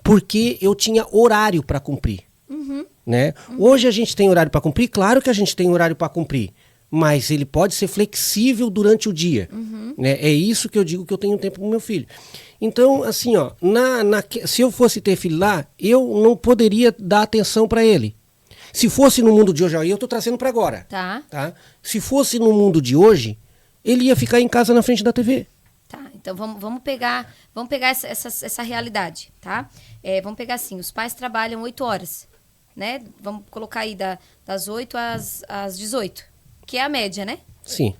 [SPEAKER 1] porque eu tinha horário para cumprir. Né? Hoje a gente tem horário para cumprir, claro que a gente tem horário para cumprir, mas ele pode ser flexível durante o dia. Né? É isso que eu digo que eu tenho tempo com meu filho. Então, assim, ó, se eu fosse ter filho lá, eu não poderia dar atenção para ele. Se fosse no mundo de hoje, aí eu estou trazendo para agora.
[SPEAKER 3] Tá.
[SPEAKER 1] Se fosse no mundo de hoje, ele ia ficar em casa na frente da TV.
[SPEAKER 3] Tá, então vamos pegar essa realidade, tá? Vamos pegar assim, os pais trabalham 8 horas, né? Vamos colocar aí das 8 às 18, que é a média, né?
[SPEAKER 1] Sim.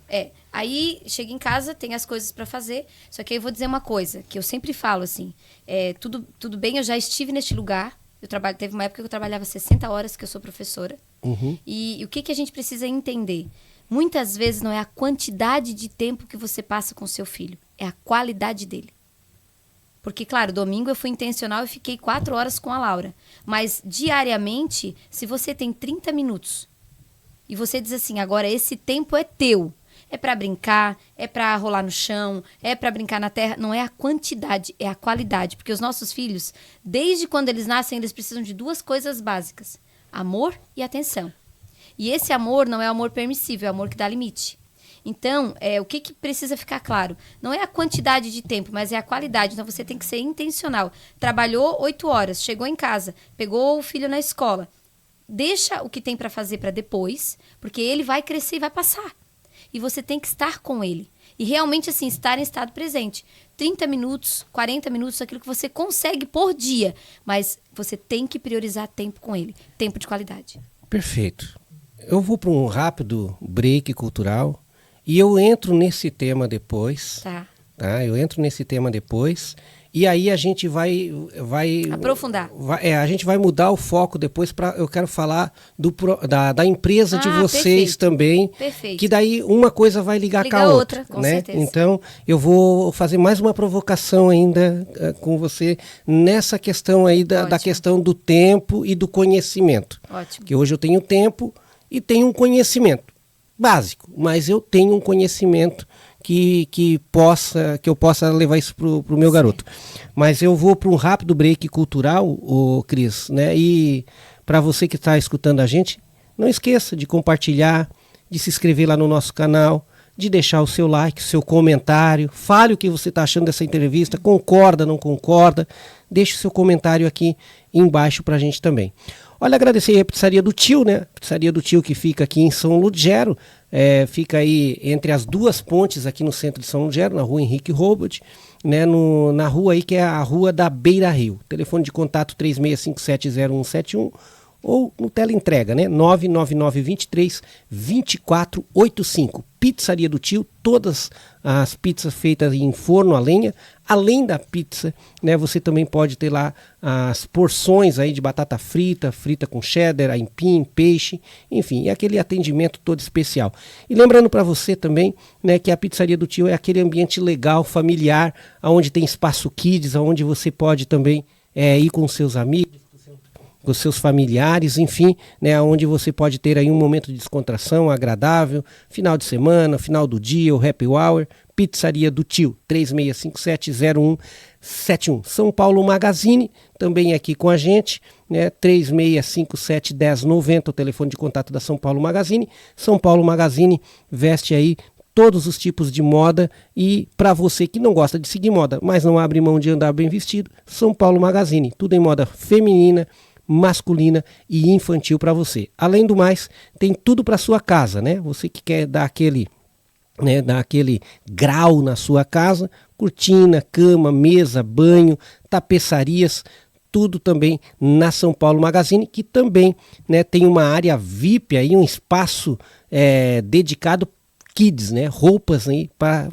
[SPEAKER 3] Aí chega em casa, tem as coisas para fazer, só que aí eu vou dizer uma coisa, que eu sempre falo assim, tudo bem, eu já estive neste lugar, teve uma época que eu trabalhava 60 horas, que eu sou professora, e o que a gente precisa entender? Muitas vezes não é a quantidade de tempo que você passa com seu filho, é a qualidade dele. Porque, claro, domingo eu fui intencional e fiquei 4 horas com a Laura, mas diariamente, se você tem 30 minutos, e você diz assim, agora esse tempo é teu. É para brincar, é para rolar no chão, é para brincar na terra. Não é a quantidade, é a qualidade. Porque os nossos filhos, desde quando eles nascem, eles precisam de 2 coisas básicas. Amor e atenção. E esse amor não é amor permissível, é amor que dá limite. Então, o que precisa ficar claro? Não é a quantidade de tempo, mas é a qualidade. Então, você tem que ser intencional. Trabalhou 8 horas, chegou em casa, pegou o filho na escola. Deixa o que tem para fazer para depois, porque ele vai crescer e vai passar. E você tem que estar com ele. E realmente, assim, estar em estado presente. 30 minutos, 40 minutos, aquilo que você consegue por dia. Mas você tem que priorizar tempo com ele. Tempo de qualidade.
[SPEAKER 1] Perfeito. Eu vou para um rápido break cultural e eu entro nesse tema depois.
[SPEAKER 3] Tá.
[SPEAKER 1] Eu entro nesse tema depois E aí a gente vai
[SPEAKER 3] aprofundar.
[SPEAKER 1] A gente vai mudar o foco depois eu quero falar da empresa de vocês
[SPEAKER 3] perfeito.
[SPEAKER 1] Também.
[SPEAKER 3] Perfeito.
[SPEAKER 1] Que daí uma coisa vai ligar com a outra,
[SPEAKER 3] com
[SPEAKER 1] né?
[SPEAKER 3] certeza.
[SPEAKER 1] Então eu vou fazer mais uma provocação ainda com você nessa questão aí da questão do tempo e do conhecimento.
[SPEAKER 3] Ótimo.
[SPEAKER 1] Que hoje eu tenho tempo e tenho um conhecimento básico, mas eu tenho um conhecimento que eu possa levar isso pro meu garoto. Mas eu vou para um rápido break cultural, Cris, né? E para você que está escutando a gente, não esqueça de compartilhar, de se inscrever lá no nosso canal, de deixar o seu like, o seu comentário, fale o que você está achando dessa entrevista, concorda, não concorda, deixe o seu comentário aqui embaixo para a gente também. Olha, agradecer a Pizzaria do Tio, né? Pizzaria do Tio que fica aqui em São Lugero, fica aí entre as duas pontes aqui no centro de São Lugero, na rua Henrique Robert, né? Na rua aí que é a rua da Beira Rio. Telefone de contato 36570171 ou no teleentrega, né? 99923-2485. Pizzaria do Tio, todas as pizzas feitas em forno a lenha. Além da pizza, né, você também pode ter lá as porções aí de batata frita com cheddar, aipim, peixe, enfim, é aquele atendimento todo especial. E lembrando para você também, né, que a Pizzaria do Tio é aquele ambiente legal, familiar, onde tem espaço kids, onde você pode também ir com seus amigos, com os seus familiares, enfim, né, onde você pode ter aí um momento de descontração agradável, final de semana, final do dia, o happy hour. Pizzaria do Tio, 36570171. São Paulo Magazine, também aqui com a gente, né, 36571090, o telefone de contato da São Paulo Magazine. São Paulo Magazine veste aí todos os tipos de moda, e para você que não gosta de seguir moda, mas não abre mão de andar bem vestido, São Paulo Magazine, tudo em moda feminina, masculina e infantil para você. Além do mais, tem tudo para sua casa, né? Você que quer dar aquele grau na sua casa, cortina, cama, mesa, banho, tapeçarias, tudo também na São Paulo Magazine, que também, né, tem uma área VIP aí, um espaço dedicado kids, né, roupas aí para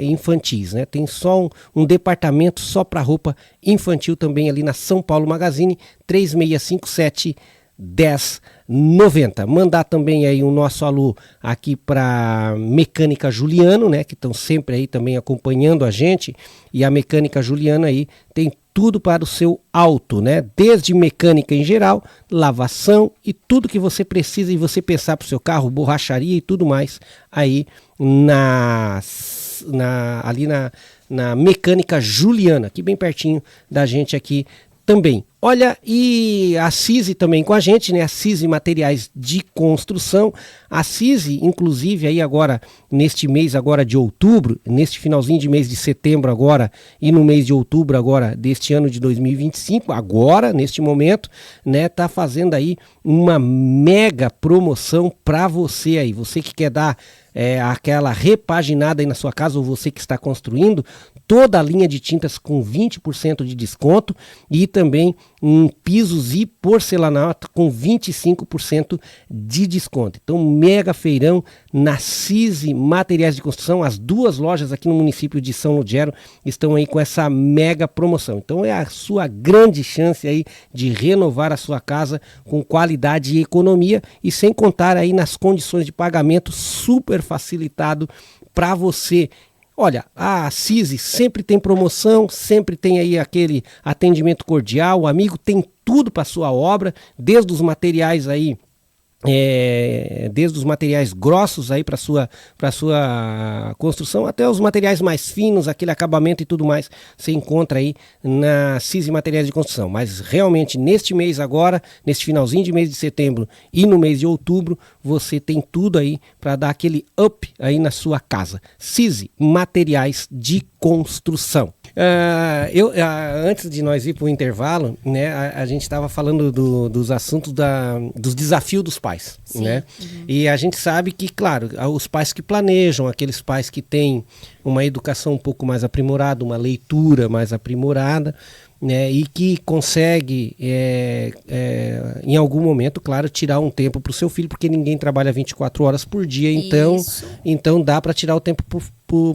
[SPEAKER 1] infantis, né, tem só um departamento só para roupa infantil também ali na São Paulo Magazine, 36571090. Mandar também aí o nosso alô aqui para Mecânica Juliano, né, que estão sempre aí também acompanhando a gente, e a Mecânica Juliano aí tem tudo para o seu auto, né? Desde mecânica em geral, lavação e tudo que você precisa e você pensar para o seu carro, borracharia e tudo mais, aí ali na Mecânica Juliana, aqui bem pertinho da gente aqui também. Olha, e a CISI também com a gente, né? A CISI Materiais de Construção. A CISI, inclusive, aí agora, neste mês agora de outubro, neste finalzinho de mês de setembro agora, e no mês de outubro agora, deste ano de 2025, agora, neste momento, né? Tá fazendo aí uma mega promoção para você aí. Você que quer dar aquela repaginada aí na sua casa, ou você que está construindo, toda a linha de tintas com 20% de desconto, e também pisos e porcelanato com 25% de desconto. Então, mega feirão na CISI Materiais de Construção. As duas lojas aqui no município de São Lugero estão aí com essa mega promoção. Então, é a sua grande chance aí de renovar a sua casa com qualidade e economia, e sem contar aí nas condições de pagamento super facilitado para você. Olha, a CISI sempre tem promoção, sempre tem aí aquele atendimento cordial, o amigo tem tudo para sua obra, desde os materiais aí, desde os materiais grossos aí para sua construção, até os materiais mais finos, aquele acabamento e tudo mais, você encontra aí na CISI Materiais de Construção. Mas realmente neste mês agora, neste finalzinho de mês de setembro e no mês de outubro, você tem tudo aí para dar aquele up aí na sua casa. CISI Materiais de Construção. Antes de nós ir para o intervalo, né, a gente estava falando dos assuntos dos desafios dos pais. Sim, né? Uhum. E a gente sabe que, claro, os pais que planejam, aqueles pais que têm uma educação um pouco mais aprimorada, uma leitura mais aprimorada, né, e que consegue, em algum momento, claro, tirar um tempo para o seu filho, porque ninguém trabalha 24 horas por dia, então dá para tirar o tempo para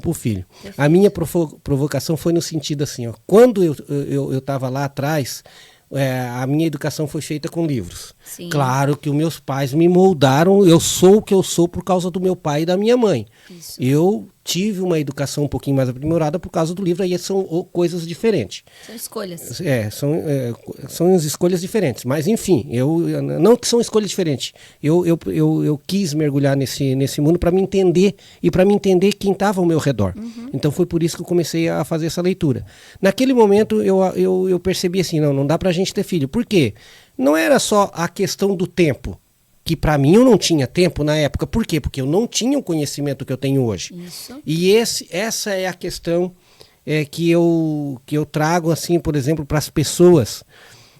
[SPEAKER 1] o filho. Perfeito. A minha provocação foi no sentido assim, ó, quando eu estava lá atrás, a minha educação foi feita com livros. Sim. Claro que os meus pais me moldaram, eu sou o que eu sou por causa do meu pai e da minha mãe. Isso. Eu tive uma educação um pouquinho mais aprimorada por causa do livro, aí são coisas diferentes.
[SPEAKER 3] São escolhas.
[SPEAKER 1] São escolhas diferentes, mas enfim, não que são escolhas diferentes, eu quis mergulhar nesse mundo para me entender e para me entender quem estava ao meu redor. Uhum. Então foi por isso que eu comecei a fazer essa leitura. Naquele momento eu percebi assim, não dá pra gente ter filho. Por quê? Não era só a questão do tempo, que para mim eu não tinha tempo na época. Por quê? Porque eu não tinha o conhecimento que eu tenho hoje. Isso. E essa é a questão que eu trago, assim, por exemplo, para as pessoas.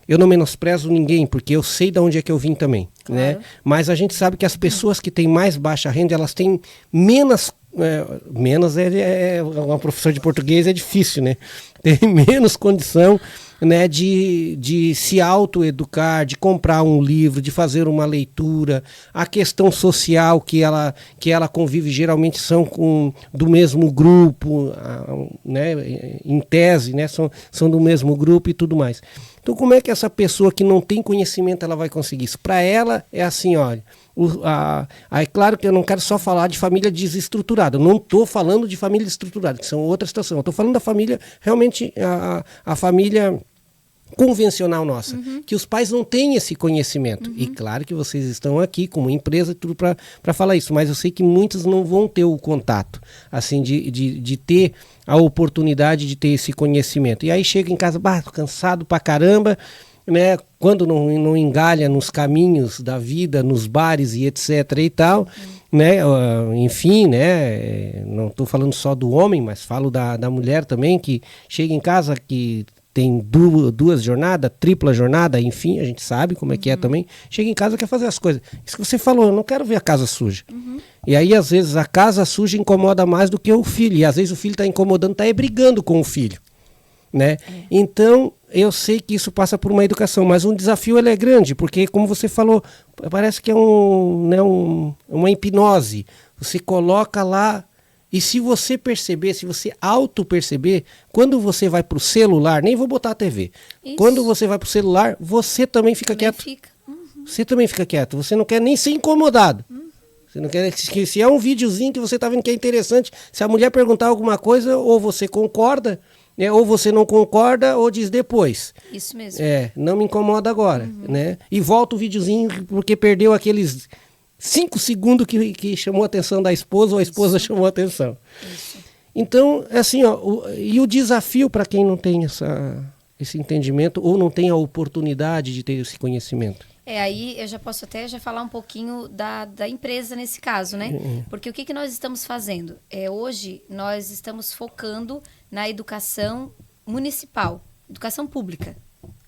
[SPEAKER 1] Eu não menosprezo ninguém, porque eu sei de onde é que eu vim também. Claro. Né? Mas a gente sabe que as pessoas que têm mais baixa renda, elas têm menos uma professora de português é difícil, né? Tem menos condição, né, de se autoeducar, de comprar um livro, de fazer uma leitura. A questão social que ela convive geralmente são do mesmo grupo, né, em tese, né, são do mesmo grupo e tudo mais. Então como é que essa pessoa que não tem conhecimento ela vai conseguir isso? Para ela é assim, olha, é claro que eu não quero só falar de família desestruturada, eu não estou falando de família estruturada, que são outra situação, eu estou falando da família, realmente a família convencional nossa, que os pais não têm esse conhecimento. E claro que vocês estão aqui como empresa e tudo para falar isso, mas eu sei que muitos não vão ter o contato, assim, de ter a oportunidade de ter esse conhecimento. E aí chega em casa, tô cansado pra caramba, né? Quando não engalha nos caminhos da vida, nos bares e etc e tal, né? Enfim, né? Não estou falando só do homem, mas falo da mulher também, que chega em casa, que tem duas jornadas, tripla jornada, enfim, a gente sabe como é que é também. Chega em casa e quer fazer as coisas. Isso que você falou, eu não quero ver a casa suja. E aí, às vezes, a casa suja incomoda mais do que o filho. E às vezes o filho está incomodando, está brigando com o filho. Né? Então, eu sei que isso passa por uma educação, mas um desafio ele é grande, porque, como você falou, parece que é uma hipnose. Você coloca lá. E se você perceber, se você auto-perceber, quando você vai para o celular, nem vou botar a TV, quando você vai para o celular, você também fica quieto. Você também fica quieto, você não quer nem ser incomodado. Você não quer, se é um videozinho que você está vendo que é interessante, se a mulher perguntar alguma coisa, ou você concorda, né, ou você não concorda, ou diz depois.
[SPEAKER 3] Isso mesmo.
[SPEAKER 1] Não me incomoda agora. Né? E volta o videozinho porque perdeu aqueles 5 segundos que chamou a atenção da esposa, ou a esposa chamou a atenção. Isso. Então, assim, e o desafio para quem não tem esse entendimento, ou não tem a oportunidade de ter esse conhecimento?
[SPEAKER 3] Aí eu já posso até falar um pouquinho da empresa nesse caso, né? Porque o que nós estamos fazendo? Hoje nós estamos focando na educação municipal, educação pública.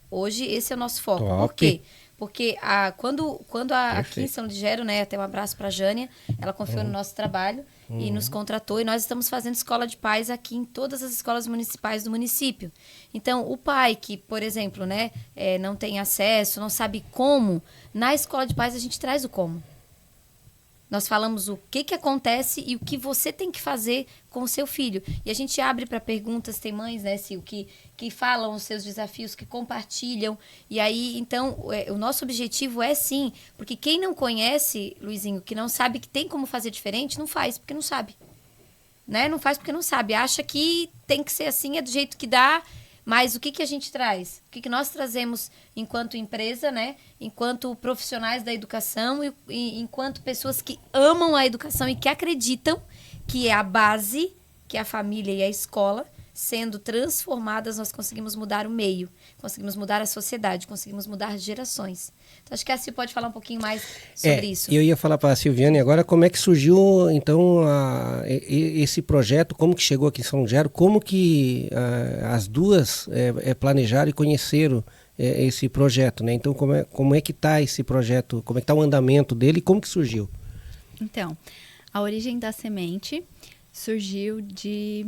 [SPEAKER 3] Hoje esse é o nosso foco.
[SPEAKER 1] Top.
[SPEAKER 3] Por quê? Porque quando aqui em São Ligério, né, até um abraço para a Jânia, ela confiou no nosso trabalho e nos contratou, e nós estamos fazendo escola de pais aqui em todas as escolas municipais do município. Então, o pai que, por exemplo, né, não tem acesso, não sabe como, na escola de pais a gente traz o como. Nós falamos o que acontece e o que você tem que fazer com o seu filho. E a gente abre para perguntas, tem mães, né, Sil, que falam os seus desafios, que compartilham. E aí, então, o nosso objetivo é sim, porque quem não conhece, Luizinho, que não sabe que tem como fazer diferente, não faz, porque não sabe. Né? Não faz porque não sabe. Acha que tem que ser assim, é do jeito que dá. Mas o que a gente traz? O que nós trazemos enquanto empresa, né? Enquanto profissionais da educação e enquanto pessoas que amam a educação e que acreditam que é a base, que é a família e a escola, sendo transformadas, nós conseguimos mudar o meio, conseguimos mudar a sociedade, conseguimos mudar gerações. Então, acho que a Sil pode falar um pouquinho mais sobre isso.
[SPEAKER 1] Eu ia falar para a Silviane agora como é que surgiu, então, esse projeto, como que chegou aqui em São Ligério, como que as duas planejaram e conheceram esse projeto, né? Então, como é que está esse projeto, como é que está o andamento dele e como que surgiu?
[SPEAKER 2] Então, a origem da semente surgiu de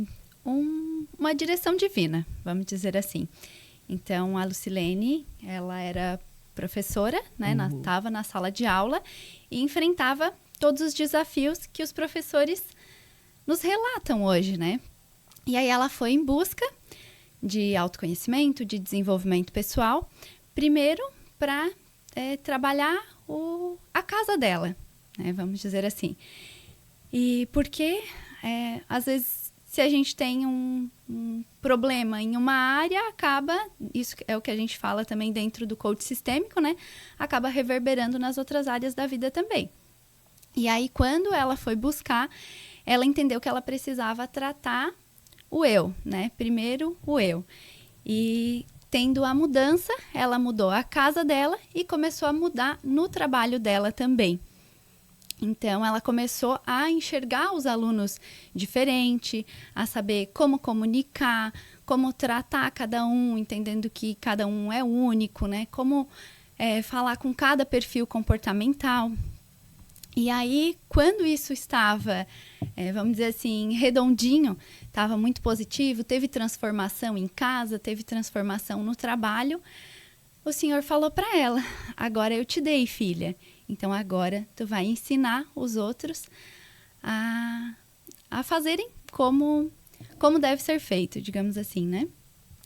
[SPEAKER 2] uma direção divina, vamos dizer assim. Então, a Lucilene, ela era professora, né? Estava na sala de aula e enfrentava todos os desafios que os professores nos relatam hoje, né? E aí ela foi em busca de autoconhecimento, de desenvolvimento pessoal, primeiro para trabalhar a casa dela, né? Vamos dizer assim. E porque, às vezes, se a gente tem um problema em uma área, isso é o que a gente fala também dentro do coach sistêmico, né? Acaba reverberando nas outras áreas da vida também. E aí, quando ela foi buscar, ela entendeu que ela precisava tratar o eu, né? Primeiro, o eu. E tendo a mudança, ela mudou a casa dela e começou a mudar no trabalho dela também. Então, ela começou a enxergar os alunos diferente, a saber como comunicar, como tratar cada um, entendendo que cada um é único, né? Como falar com cada perfil comportamental. E aí, quando isso estava, vamos dizer assim, redondinho, estava muito positivo, teve transformação em casa, teve transformação no trabalho, o Senhor falou para ela: agora eu te dei, filha. Então, agora tu vai ensinar os outros a fazerem como deve ser feito, digamos assim, né?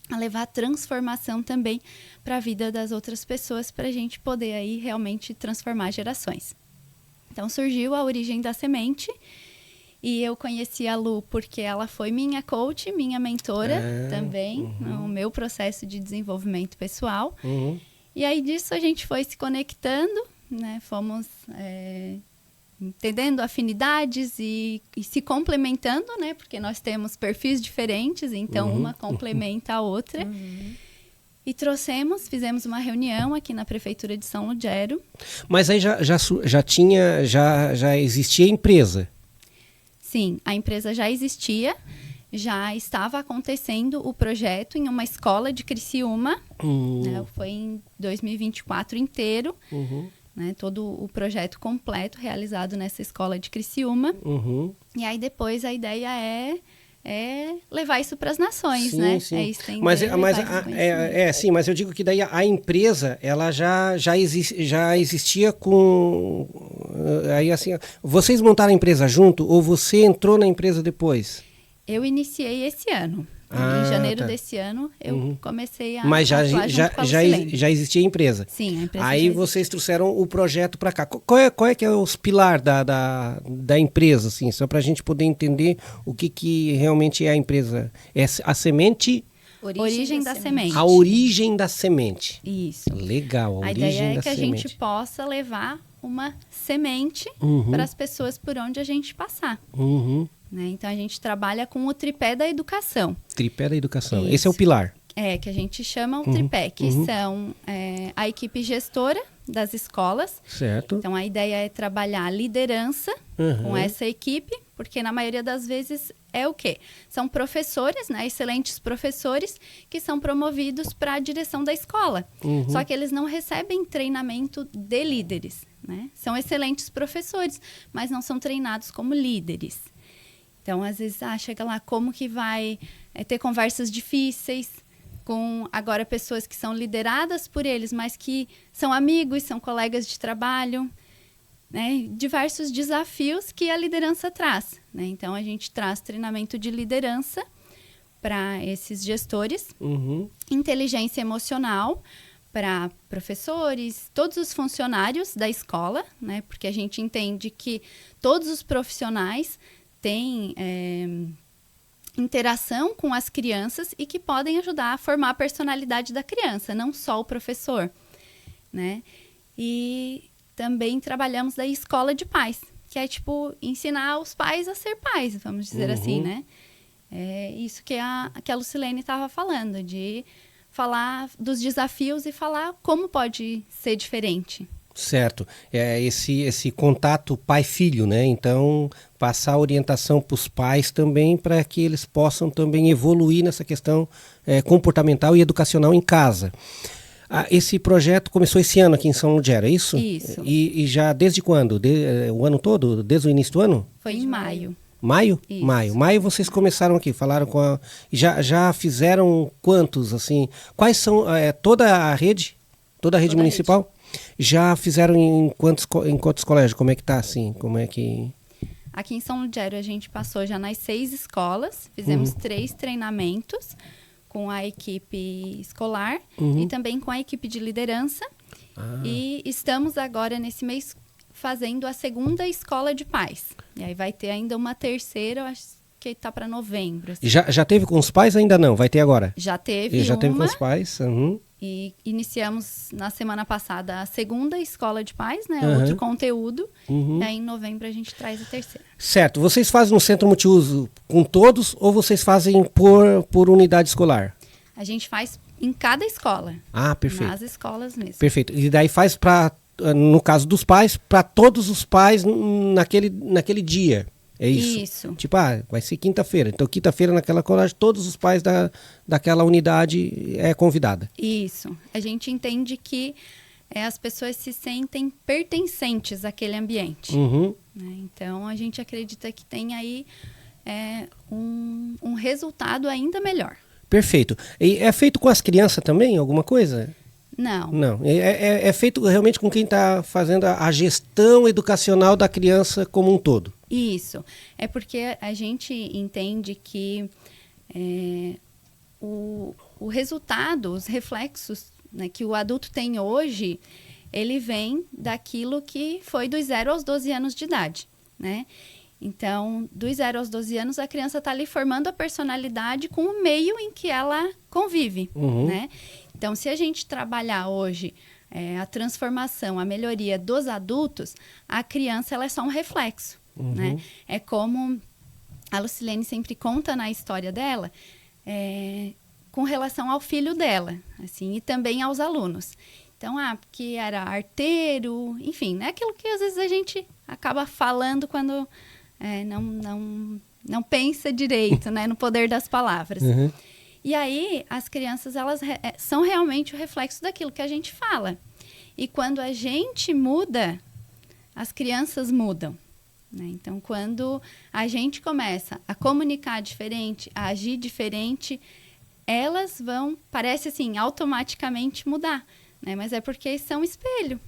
[SPEAKER 2] A levar transformação também para a vida das outras pessoas, para a gente poder aí realmente transformar gerações. Então, surgiu a Origem da Semente e eu conheci a Lu porque ela foi minha coach, minha mentora também, no meu processo de desenvolvimento pessoal. E aí disso a gente foi se conectando, né? Fomos entendendo afinidades e se complementando, né? Porque nós temos perfis diferentes, então uma complementa a outra. E fizemos uma reunião aqui na Prefeitura de São Lugero.
[SPEAKER 1] Mas aí já existia empresa?
[SPEAKER 2] Sim, a empresa já existia, já estava acontecendo o projeto em uma escola de Criciúma, né? Foi em 2024 inteiro, né? Todo o projeto completo realizado nessa escola de Criciúma. E aí depois a ideia é levar isso para as nações, né?
[SPEAKER 1] Sim. Mas eu digo que daí a empresa, ela já existia com... Aí assim, vocês montaram a empresa junto ou você entrou na empresa depois?
[SPEAKER 2] Eu iniciei esse ano. Em janeiro desse ano, eu comecei a
[SPEAKER 1] Mas já existia a empresa?
[SPEAKER 2] Sim, a empresa.
[SPEAKER 1] Aí vocês trouxeram o projeto para cá. Qual é que é os pilares da empresa, assim, só para a gente poder entender o que realmente é a empresa? É a semente...
[SPEAKER 2] Origem da semente.
[SPEAKER 1] A origem da semente.
[SPEAKER 2] Isso.
[SPEAKER 1] Legal,
[SPEAKER 2] a ideia é que a gente possa levar uma semente para as pessoas por onde a gente passar. Né? Então, a gente trabalha com o tripé da educação.
[SPEAKER 1] Tripé da educação.
[SPEAKER 2] Isso.
[SPEAKER 1] Esse é o pilar.
[SPEAKER 2] Que a gente chama o tripé, que são a equipe gestora das escolas.
[SPEAKER 1] Certo.
[SPEAKER 2] Então, a ideia é trabalhar a liderança com essa equipe, porque na maioria das vezes é o quê? São professores, né? Excelentes professores que são promovidos para a direção da escola. Só que eles não recebem treinamento de líderes, né? São excelentes professores, mas não são treinados como líderes. Então, às vezes, chega lá, como que vai ter conversas difíceis com, agora, pessoas que são lideradas por eles, mas que são amigos, são colegas de trabalho, né? Diversos desafios que a liderança traz, né? Então, a gente traz treinamento de liderança para esses gestores, inteligência emocional para professores, todos os funcionários da escola, né? Porque a gente entende que todos os profissionais têm interação com as crianças e que podem ajudar a formar a personalidade da criança, não só o professor, né? E também trabalhamos da escola de pais, que é tipo ensinar os pais a ser pais, vamos dizer assim, né? É isso que a Lucilene estava falando, de falar dos desafios e falar como pode ser diferente.
[SPEAKER 1] Certo. Esse contato pai-filho, né? Então, passar orientação para os pais também, para que eles possam também evoluir nessa questão comportamental e educacional em casa. Esse projeto começou esse ano aqui em São Lugero, é isso?
[SPEAKER 2] Isso.
[SPEAKER 1] E já desde quando? O ano todo? Desde o início do ano?
[SPEAKER 2] Foi em maio.
[SPEAKER 1] Maio?
[SPEAKER 2] Isso.
[SPEAKER 1] Maio vocês começaram aqui, falaram com a... Já fizeram quantos, assim? Quais são, toda a rede municipal? Já fizeram em quantos colégios? Como é que tá, assim? Como é que...
[SPEAKER 2] Aqui em São Ludgero a gente passou já nas 6 escolas, fizemos 3 treinamentos com a equipe escolar e também com a equipe de liderança. E estamos agora, nesse mês, fazendo a 2ª escola de pais. E aí vai ter ainda uma 3ª, eu acho que está para novembro. Assim.
[SPEAKER 1] Já teve com os pais? Ainda não, vai ter agora?
[SPEAKER 2] Já teve
[SPEAKER 1] teve com os pais.
[SPEAKER 2] E iniciamos na semana passada a 2ª escola de pais, né? Outro conteúdo. E aí em novembro a gente traz a 3ª.
[SPEAKER 1] Certo. Vocês fazem no centro multiuso com todos ou vocês fazem por unidade escolar?
[SPEAKER 2] A gente faz em cada escola.
[SPEAKER 1] Ah, perfeito.
[SPEAKER 2] Nas escolas mesmo.
[SPEAKER 1] Perfeito. E daí faz para, no caso dos pais, para todos os pais naquele dia. É isso?
[SPEAKER 2] Isso.
[SPEAKER 1] Tipo, vai ser quinta-feira. Então, quinta-feira, naquela colégio, todos os pais daquela unidade é convidada.
[SPEAKER 2] Isso. A gente entende que as pessoas se sentem pertencentes àquele ambiente. Né? Então, a gente acredita que tem aí um resultado ainda melhor.
[SPEAKER 1] Perfeito. E é feito com as crianças também, alguma coisa?
[SPEAKER 2] Não.
[SPEAKER 1] Não. É feito realmente com quem está fazendo a gestão educacional da criança como um todo.
[SPEAKER 2] Isso. É porque a gente entende que o resultado, os reflexos, né, que o adulto tem hoje, ele vem daquilo que foi dos 0 aos 12 anos de idade, né? Então, dos 0 aos 12 anos, a criança está ali formando a personalidade com o meio em que ela convive, né? Então, se a gente trabalhar hoje a transformação, a melhoria dos adultos, a criança ela é só um reflexo, né? É como a Lucilene sempre conta na história dela, com relação ao filho dela, assim, e também aos alunos. Então, porque era arteiro, enfim, né? Aquilo que às vezes a gente acaba falando quando não pensa direito, né? No poder das palavras. E aí, as crianças, elas são realmente o reflexo daquilo que a gente fala. E quando a gente muda, as crianças mudam. Né? Então, quando a gente começa a comunicar diferente, a agir diferente, elas vão, parece assim, automaticamente mudar. Né? Mas é porque são espelho.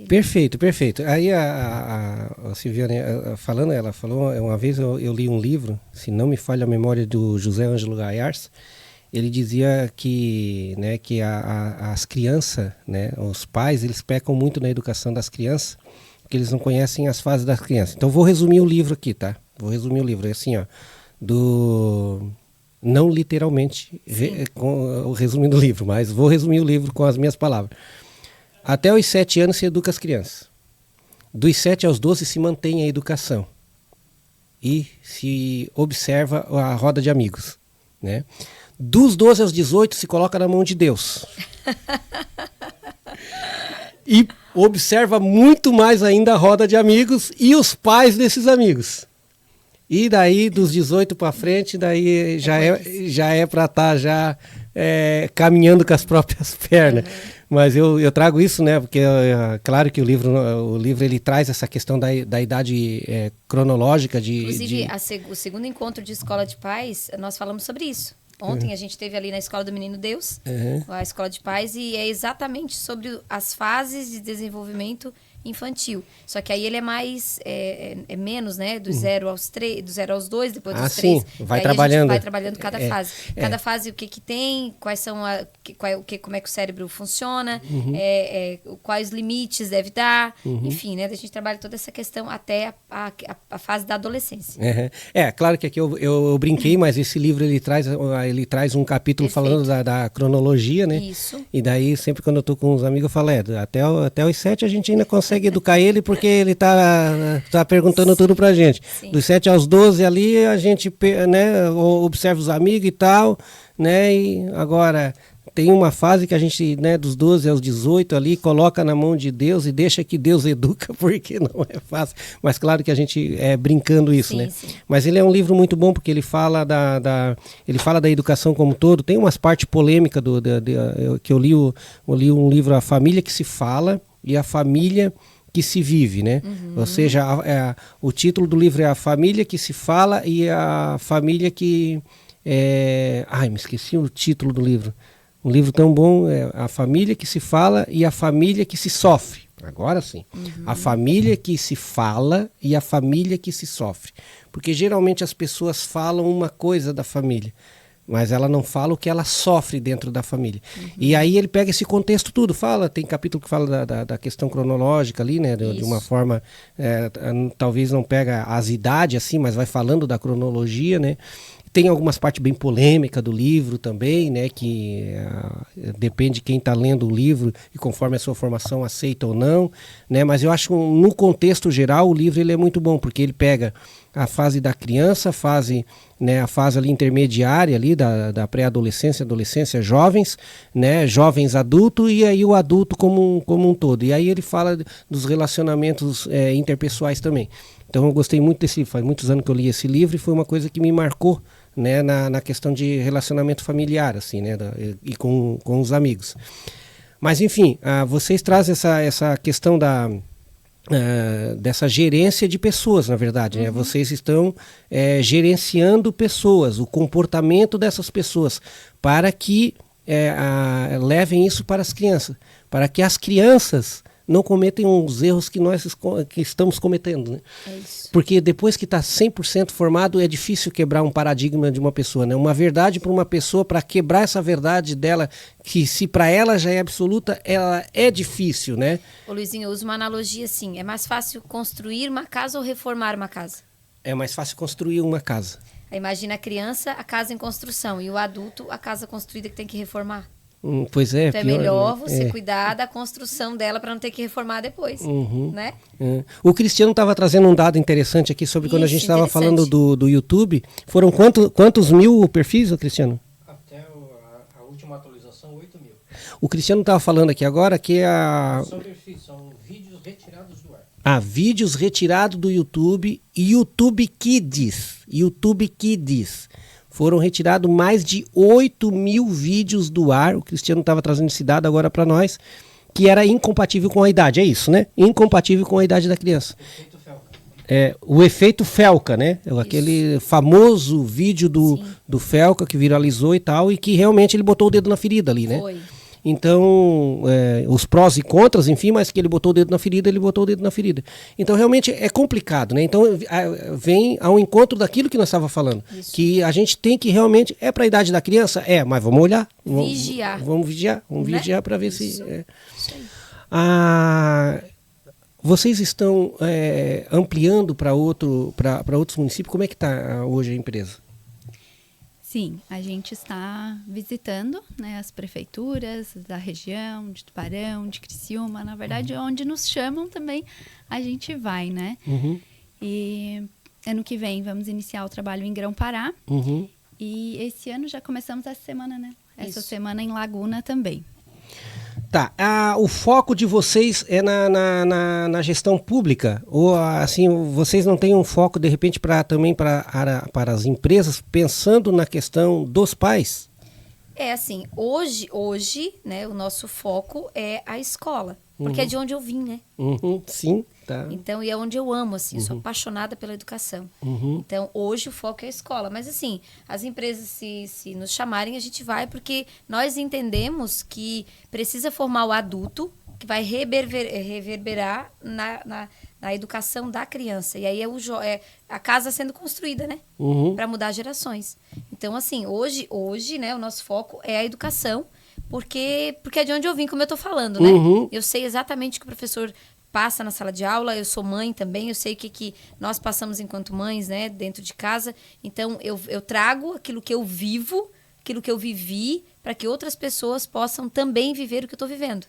[SPEAKER 1] Perfeito, perfeito. Aí a Silviane falando, ela falou, uma vez eu li um livro, se não me falha a memória, do José Ângelo Gaiarsa. Ele dizia que as crianças, né, os pais, eles pecam muito na educação das crianças, porque eles não conhecem as fases das crianças. Então vou resumir o livro aqui, tá? Vou resumir o livro, é assim, ó, não literalmente resumindo o livro, mas vou resumir o livro com as minhas palavras. Até os 7 anos se educa as crianças. Dos 7 aos 12 se mantém a educação. E se observa a roda de amigos. Né? Dos 12 aos 18 se coloca na mão de Deus. E observa muito mais ainda a roda de amigos e os pais desses amigos. E daí, dos 18 para frente, daí já é para estar já caminhando com as próprias pernas. Mas eu trago isso, né? Porque claro que o livro ele traz essa questão da idade cronológica
[SPEAKER 3] Inclusive, o segundo encontro de escola de pais, nós falamos sobre isso. Ontem a gente teve ali na Escola do Menino Deus, a Escola de Pais, e é exatamente sobre as fases de desenvolvimento infantil. Só que aí ele é mais, menos, né? Do 0 aos 3, do 0 aos 2, depois dos 3.
[SPEAKER 1] Sim, vai trabalhando.
[SPEAKER 3] A gente vai trabalhando cada fase. Cada fase, o que tem, quais são como é que o cérebro funciona, quais limites deve dar, enfim, né? A gente trabalha toda essa questão até a fase da adolescência.
[SPEAKER 1] Claro que aqui eu brinquei, mas esse livro ele traz um capítulo falando da cronologia, né?
[SPEAKER 3] Isso.
[SPEAKER 1] E daí, sempre quando eu tô com os amigos, eu falo, até os 7 a gente ainda consegue educar ele, porque ele tá perguntando tudo pra gente. Sim. Dos 7 aos 12 ali, a gente, né, observa os amigos e tal, né, e agora tem uma fase que a gente, né, dos 12 aos 18 ali, coloca na mão de Deus e deixa que Deus educa, porque não é fácil. Mas claro que a gente brincando isso, sim, né? Sim. Mas ele é um livro muito bom, porque ele fala ele fala da educação como um todo. Tem umas partes polêmicas que eu li um livro, A Família que se Fala e a Família que se vive, né? Ou seja, o título do livro é A Família que se Fala e a Família que... Ai, me esqueci o título do livro. Um livro tão bom, é A Família que se Fala e a Família que se Sofre. Agora sim. A família que se fala e a família que se sofre. Porque geralmente as pessoas falam uma coisa da família, mas ela não fala o que ela sofre dentro da família. E aí ele pega esse contexto tudo, tem capítulo que fala da questão cronológica ali, né? De uma forma, talvez não pega as idades assim, mas vai falando da cronologia, né? Tem algumas partes bem polêmicas do livro também, né? Que depende de quem está lendo o livro e conforme a sua formação aceita ou não, né? Mas eu acho que no contexto geral o livro ele é muito bom, porque ele pega a fase da criança, a fase ali intermediária ali da pré-adolescência, adolescência, jovens, né, jovens adultos e aí o adulto como um todo. E aí ele fala dos relacionamentos interpessoais também. Então eu gostei muito faz muitos anos que eu li esse livro e foi uma coisa que me marcou, né, na questão de relacionamento familiar, assim, né, e com os amigos. Mas enfim, vocês trazem essa questão dessa gerência de pessoas, na verdade, né? Vocês estão gerenciando pessoas, o comportamento dessas pessoas, para que levem isso para as crianças, para que as crianças não cometam os erros que nós que estamos cometendo, né?
[SPEAKER 3] É isso.
[SPEAKER 1] Porque depois que está 100% formado, é difícil quebrar um paradigma de uma pessoa, né? Uma verdade para uma pessoa, para quebrar essa verdade dela, que se para ela já é absoluta, ela é difícil, né?
[SPEAKER 3] Ô Luizinho, eu uso uma analogia assim, é mais fácil construir uma casa ou reformar uma casa?
[SPEAKER 1] É mais fácil construir uma casa.
[SPEAKER 3] Aí imagina a criança, a casa em construção, e o adulto, a casa construída que tem que reformar.
[SPEAKER 1] Pois é.
[SPEAKER 3] Então é melhor você cuidar da construção dela para não ter que reformar depois, né?
[SPEAKER 1] O Cristiano estava trazendo um dado interessante aqui sobre quando a gente estava falando do YouTube. Foram quantos mil perfis, Cristiano?
[SPEAKER 4] Até a última atualização, 8 mil.
[SPEAKER 1] O Cristiano estava falando aqui agora que
[SPEAKER 4] São perfis, são vídeos retirados do ar.
[SPEAKER 1] Vídeos retirados do YouTube, YouTube Kids. Foram retirados mais de 8 mil vídeos do ar. O Cristiano estava trazendo esse dado agora para nós, que era incompatível com a idade. É isso, né? Incompatível com a idade da criança.
[SPEAKER 4] Efeito Felca.
[SPEAKER 1] O efeito Felca, né? Aquele famoso vídeo do Felca que viralizou e tal, e que realmente ele botou o dedo na ferida ali, né?
[SPEAKER 3] Foi.
[SPEAKER 1] Então, os prós e contras, enfim, mas que ele botou o dedo na ferida, Então, realmente é complicado, né? Então, vem ao encontro daquilo que nós estávamos falando.
[SPEAKER 3] Isso.
[SPEAKER 1] Que a gente tem que realmente, para a idade da criança? Mas vamos olhar.
[SPEAKER 3] Vigiar.
[SPEAKER 1] Vamos vigiar para ver
[SPEAKER 3] Isso.
[SPEAKER 1] se...
[SPEAKER 3] Isso aí.
[SPEAKER 1] Vocês estão ampliando para outros municípios? Como é que está hoje a empresa?
[SPEAKER 2] Sim, a gente está visitando, né, as prefeituras da região, de Tubarão, de Criciúma. Na verdade, onde nos chamam também, a gente vai, né? E ano que vem vamos iniciar o trabalho em Grão-Pará. E esse ano já começamos essa semana, né? Essa semana em Laguna também.
[SPEAKER 1] Tá, o foco de vocês é na gestão pública? Ou assim, vocês não têm um foco de repente também para as empresas, pensando na questão dos pais?
[SPEAKER 3] Assim, hoje, né, o nosso foco é a escola, porque é de onde eu vim, né?
[SPEAKER 1] Sim, tá.
[SPEAKER 3] Então, e é onde eu amo, assim, eu sou apaixonada pela educação. Então, hoje o foco é a escola. Mas, assim, as empresas, se nos chamarem, a gente vai, porque nós entendemos que precisa formar o adulto, que vai reverberar na educação da criança. E aí é a casa sendo construída, né? Para mudar gerações. Então, assim, hoje, né, o nosso foco é a educação, porque é de onde eu vim, como eu tô falando, né? Eu sei exatamente o que o professor passa na sala de aula, eu sou mãe também, eu sei o que nós passamos enquanto mães, né, dentro de casa. Então, eu trago aquilo que eu vivo, aquilo que eu vivi, para que outras pessoas possam também viver o que eu estou vivendo.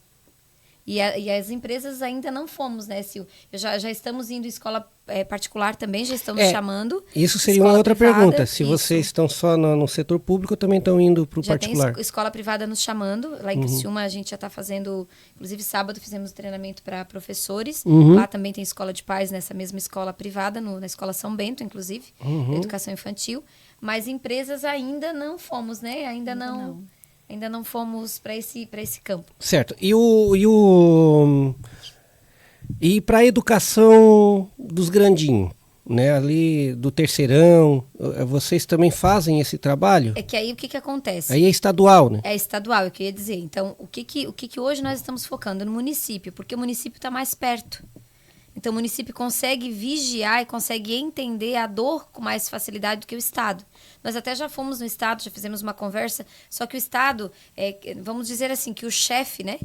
[SPEAKER 3] E as empresas ainda não fomos, né, Sil? Já estamos indo em escola particular também, já estamos chamando.
[SPEAKER 1] Isso seria uma outra pergunta. Se vocês estão só no setor público ou também estão indo para o particular? Já
[SPEAKER 3] tem escola privada nos chamando. Lá em Criciúma a gente já está fazendo... Inclusive, sábado fizemos treinamento para professores. Lá também tem escola de pais nessa mesma escola privada, na Escola São Bento, inclusive. Educação infantil. Mas empresas ainda não fomos, né? Ainda não fomos para esse campo.
[SPEAKER 1] Certo. E para a educação dos grandinhos, né, ali do terceirão, vocês também fazem esse trabalho?
[SPEAKER 3] É que aí o que acontece?
[SPEAKER 1] Aí é estadual, né?
[SPEAKER 3] É estadual, eu queria dizer. Então, o que hoje nós estamos focando no município? Porque o município está mais perto. Então, o município consegue vigiar e consegue entender a dor com mais facilidade do que o Estado. Nós até já fomos no Estado, já fizemos uma conversa, só que o Estado, vamos dizer assim, que o chefe, né,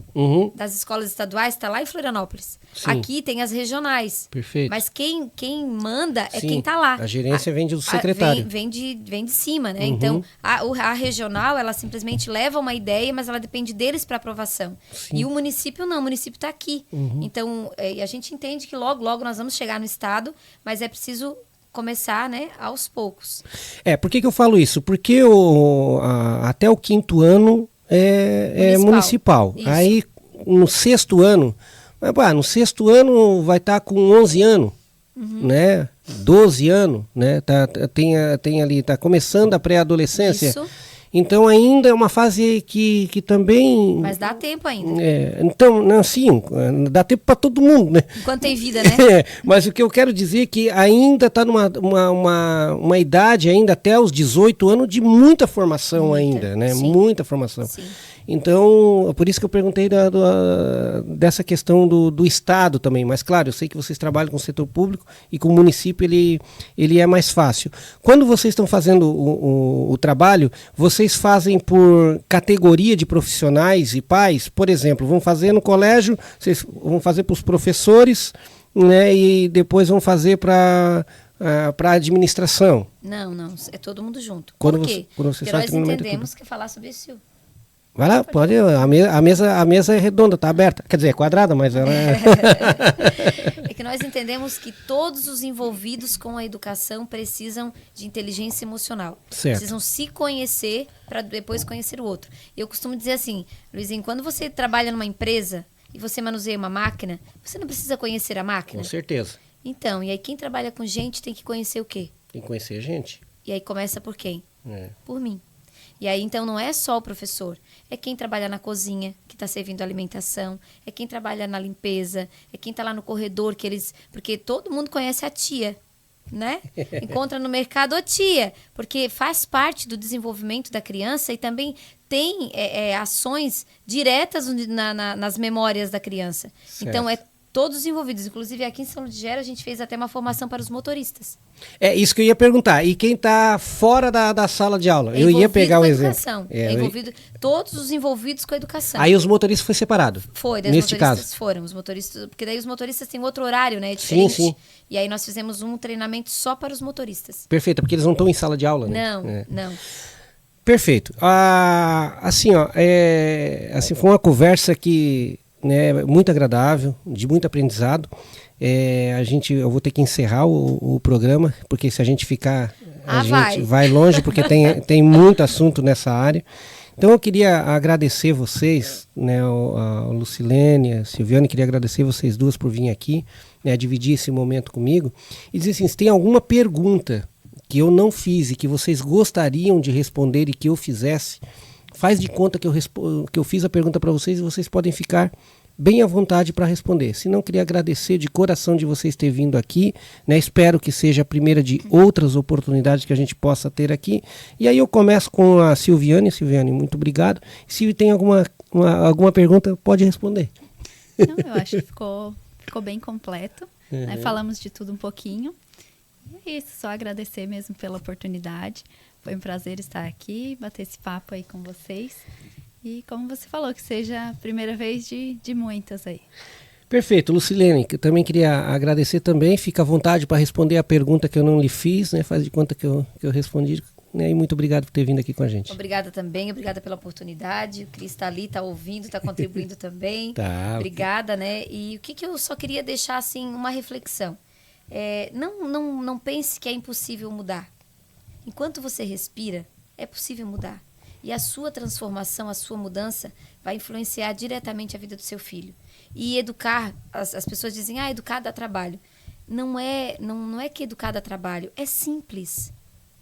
[SPEAKER 3] das escolas estaduais está lá em Florianópolis.
[SPEAKER 1] Sim.
[SPEAKER 3] Aqui tem as regionais.
[SPEAKER 1] Perfeito.
[SPEAKER 3] Mas quem manda é
[SPEAKER 1] Sim,
[SPEAKER 3] quem está lá.
[SPEAKER 1] a gerência vem do secretário.
[SPEAKER 3] Vem de cima, né? Então, a regional, ela simplesmente leva uma ideia, mas ela depende deles para aprovação.
[SPEAKER 1] Sim.
[SPEAKER 3] E o município não, o município está aqui. Então, a gente entende que logo nós vamos chegar no Estado, mas é preciso começar, né, aos poucos.
[SPEAKER 1] Por que eu falo isso? Porque até o 5º ano é municipal.
[SPEAKER 3] Isso.
[SPEAKER 1] Aí, no 6º ano, no 6º ano vai estar com 11 anos, né? 12 anos, né? Tem ali, tá começando a pré-adolescência.
[SPEAKER 3] Isso.
[SPEAKER 1] Então ainda é uma fase que também...
[SPEAKER 3] Mas dá tempo ainda.
[SPEAKER 1] Então, não, sim, dá tempo para todo mundo, né?
[SPEAKER 3] Enquanto tem vida, né?
[SPEAKER 1] Mas o que eu quero dizer é que ainda está numa uma idade, ainda até os 18 anos, de muita formação ainda, né?
[SPEAKER 3] Sim.
[SPEAKER 1] Muita formação.
[SPEAKER 3] Sim.
[SPEAKER 1] Então, por isso que eu perguntei dessa questão do Estado também. Mas, claro, eu sei que vocês trabalham com o setor público e com o município ele é mais fácil. Quando vocês estão fazendo o trabalho, vocês fazem por categoria de profissionais e pais? Por exemplo, vão fazer no colégio, vocês vão fazer para os professores, né, e depois vão fazer para a administração?
[SPEAKER 3] Não, é todo mundo junto.
[SPEAKER 1] Quando
[SPEAKER 3] Por quê?
[SPEAKER 1] quando vocês
[SPEAKER 3] Porque
[SPEAKER 1] fazem
[SPEAKER 3] nós
[SPEAKER 1] treinamento
[SPEAKER 3] entendemos que falar sobre isso.
[SPEAKER 1] Vai lá, pode. A mesa é redonda, tá aberta. Quer dizer, é quadrada, mas ela é.
[SPEAKER 3] É que nós entendemos que todos os envolvidos com a educação precisam de inteligência emocional.
[SPEAKER 1] Certo.
[SPEAKER 3] Precisam se conhecer para depois conhecer o outro. Eu costumo dizer assim, Luizinho, quando você trabalha numa empresa e você manuseia uma máquina, você não precisa conhecer a máquina?
[SPEAKER 1] Com certeza.
[SPEAKER 3] Então, e aí quem trabalha com gente tem que conhecer o quê?
[SPEAKER 1] Tem que conhecer a gente.
[SPEAKER 3] E aí começa por quem?
[SPEAKER 1] É.
[SPEAKER 3] Por mim. E aí, então, não é só o professor. É quem trabalha na cozinha, que está servindo alimentação. É quem trabalha na limpeza. É quem está lá no corredor, porque todo mundo conhece a tia, né? Encontra no mercado a tia. Porque faz parte do desenvolvimento da criança e também tem ações diretas nas memórias da criança.
[SPEAKER 1] Certo.
[SPEAKER 3] Então, todos os envolvidos. Inclusive, aqui em São Ludgero, a gente fez até uma formação para os motoristas.
[SPEAKER 1] É isso que eu ia perguntar. E quem está fora da sala de aula? Eu ia pegar o exemplo.
[SPEAKER 3] Todos os envolvidos com a educação.
[SPEAKER 1] Aí os motoristas foi separado.
[SPEAKER 3] Foi, daí
[SPEAKER 1] neste
[SPEAKER 3] os motoristas
[SPEAKER 1] caso.
[SPEAKER 3] foram. Os motoristas, porque daí os motoristas têm outro horário, né? É diferente.
[SPEAKER 1] Sim.
[SPEAKER 3] E aí nós fizemos um treinamento só para os motoristas.
[SPEAKER 1] Perfeito, porque eles não estão em sala de aula, né?
[SPEAKER 3] Não.
[SPEAKER 1] Perfeito. Assim, foi uma conversa que, né, muito agradável, de muito aprendizado. Eu vou ter que encerrar o programa, porque se a gente ficar, a gente vai longe, porque tem muito assunto nessa área. Então eu queria agradecer vocês, né, a Lucilene, a Silviane, queria agradecer vocês duas por vir aqui, né, dividir esse momento comigo. E dizer assim, se tem alguma pergunta que eu não fiz e que vocês gostariam de responder e que eu fizesse, faz de conta que eu fiz a pergunta para vocês e vocês podem ficar bem à vontade para responder. Se não, queria agradecer de coração de vocês terem vindo aqui, né? Espero que seja a primeira de outras oportunidades que a gente possa ter aqui. E aí eu começo com a Silviane. Silviane, muito obrigado. Se tem alguma pergunta, pode responder.
[SPEAKER 2] Não, eu acho que ficou bem completo. Né? Falamos de tudo um pouquinho. E é isso, só agradecer mesmo pela oportunidade. Foi um prazer estar aqui, bater esse papo aí com vocês. E como você falou, que seja a primeira vez de muitas aí.
[SPEAKER 1] Perfeito. Lucilene, que eu também queria agradecer também. Fica à vontade para responder a pergunta que eu não lhe fiz, né? Faz de conta que eu respondi. Né? E muito obrigado por ter vindo aqui com a gente.
[SPEAKER 3] Obrigada também, obrigada pela oportunidade. O Cris está ali, está ouvindo, está contribuindo também.
[SPEAKER 1] Tá.
[SPEAKER 3] Obrigada, né? E o que eu só queria deixar, assim, uma reflexão. Não pense que é impossível mudar. Enquanto você respira, é possível mudar. E a sua transformação, a sua mudança vai influenciar diretamente a vida do seu filho. E educar, as pessoas dizem, educar dá trabalho. Não é que educar dá trabalho, é simples.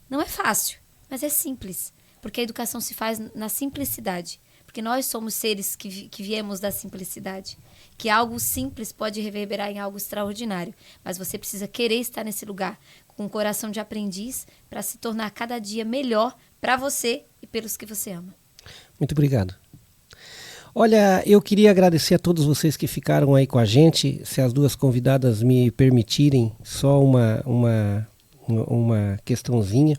[SPEAKER 3] Não é fácil, mas é simples. Porque a educação se faz na simplicidade. Porque nós somos seres que viemos da simplicidade. Que algo simples pode reverberar em algo extraordinário. Mas você precisa querer estar nesse lugar, com o coração de aprendiz, para se tornar cada dia melhor para você e pelos que você ama.
[SPEAKER 1] Muito obrigado. Olha, eu queria agradecer a todos vocês que ficaram aí com a gente. Se as duas convidadas me permitirem, só uma questãozinha.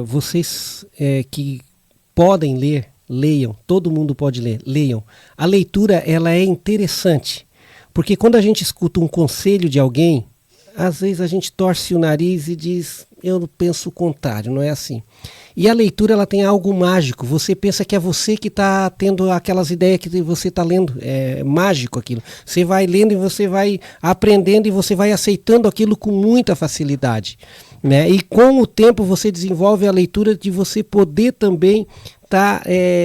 [SPEAKER 1] Vocês que podem ler, leiam. Todo mundo pode ler, leiam. A leitura, ela é interessante, porque quando a gente escuta um conselho de alguém, às vezes a gente torce o nariz e diz, eu penso o contrário, não é assim. E a leitura, ela tem algo mágico. Você pensa que é você que está tendo aquelas ideias que você está lendo. É mágico aquilo. Você vai lendo e você vai aprendendo e você vai aceitando aquilo com muita facilidade, né? E com o tempo você desenvolve a leitura de você poder também estar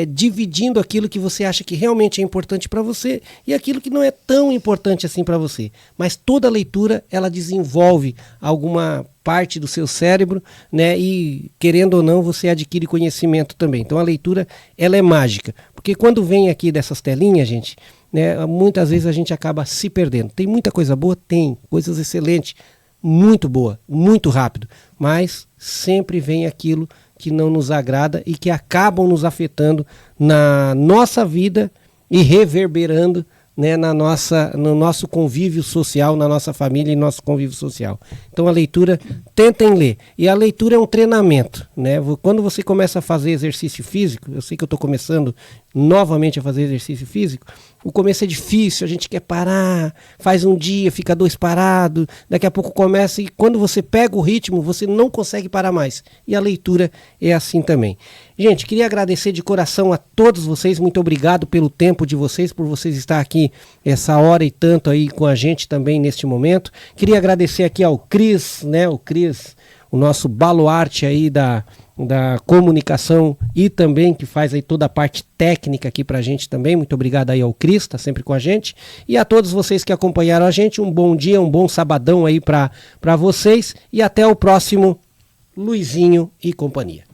[SPEAKER 1] dividindo aquilo que você acha que realmente é importante para você e aquilo que não é tão importante assim para você. Mas toda leitura, ela desenvolve alguma parte do seu cérebro, né? E querendo ou não, você adquire conhecimento também. Então a leitura, ela é mágica. Porque quando vem aqui dessas telinhas, gente, né, muitas vezes a gente acaba se perdendo. Tem muita coisa boa? Tem. Coisas excelentes, muito boa, muito rápido. Mas sempre vem aquilo que não nos agrada e que acabam nos afetando na nossa vida e reverberando, né, no nosso convívio social, na nossa família e nosso convívio social. Então a leitura, tentem ler. E a leitura é um treinamento, né? Quando você começa a fazer exercício físico, eu sei que eu estou começando novamente a fazer exercício físico, o começo é difícil, a gente quer parar, faz um dia, fica 2 parado, daqui a pouco começa e quando você pega o ritmo, você não consegue parar mais. E a leitura é assim também. Gente, queria agradecer de coração a todos vocês, muito obrigado pelo tempo de vocês, por vocês estar aqui essa hora e tanto aí com a gente também neste momento. Queria agradecer aqui ao Cris, né, o nosso baluarte aí da comunicação e também que faz aí toda a parte técnica aqui pra gente também. Muito obrigado aí ao Cris, tá sempre com a gente. E a todos vocês que acompanharam a gente, um bom dia, um bom sabadão aí pra vocês e até o próximo Luizinho e Companhia.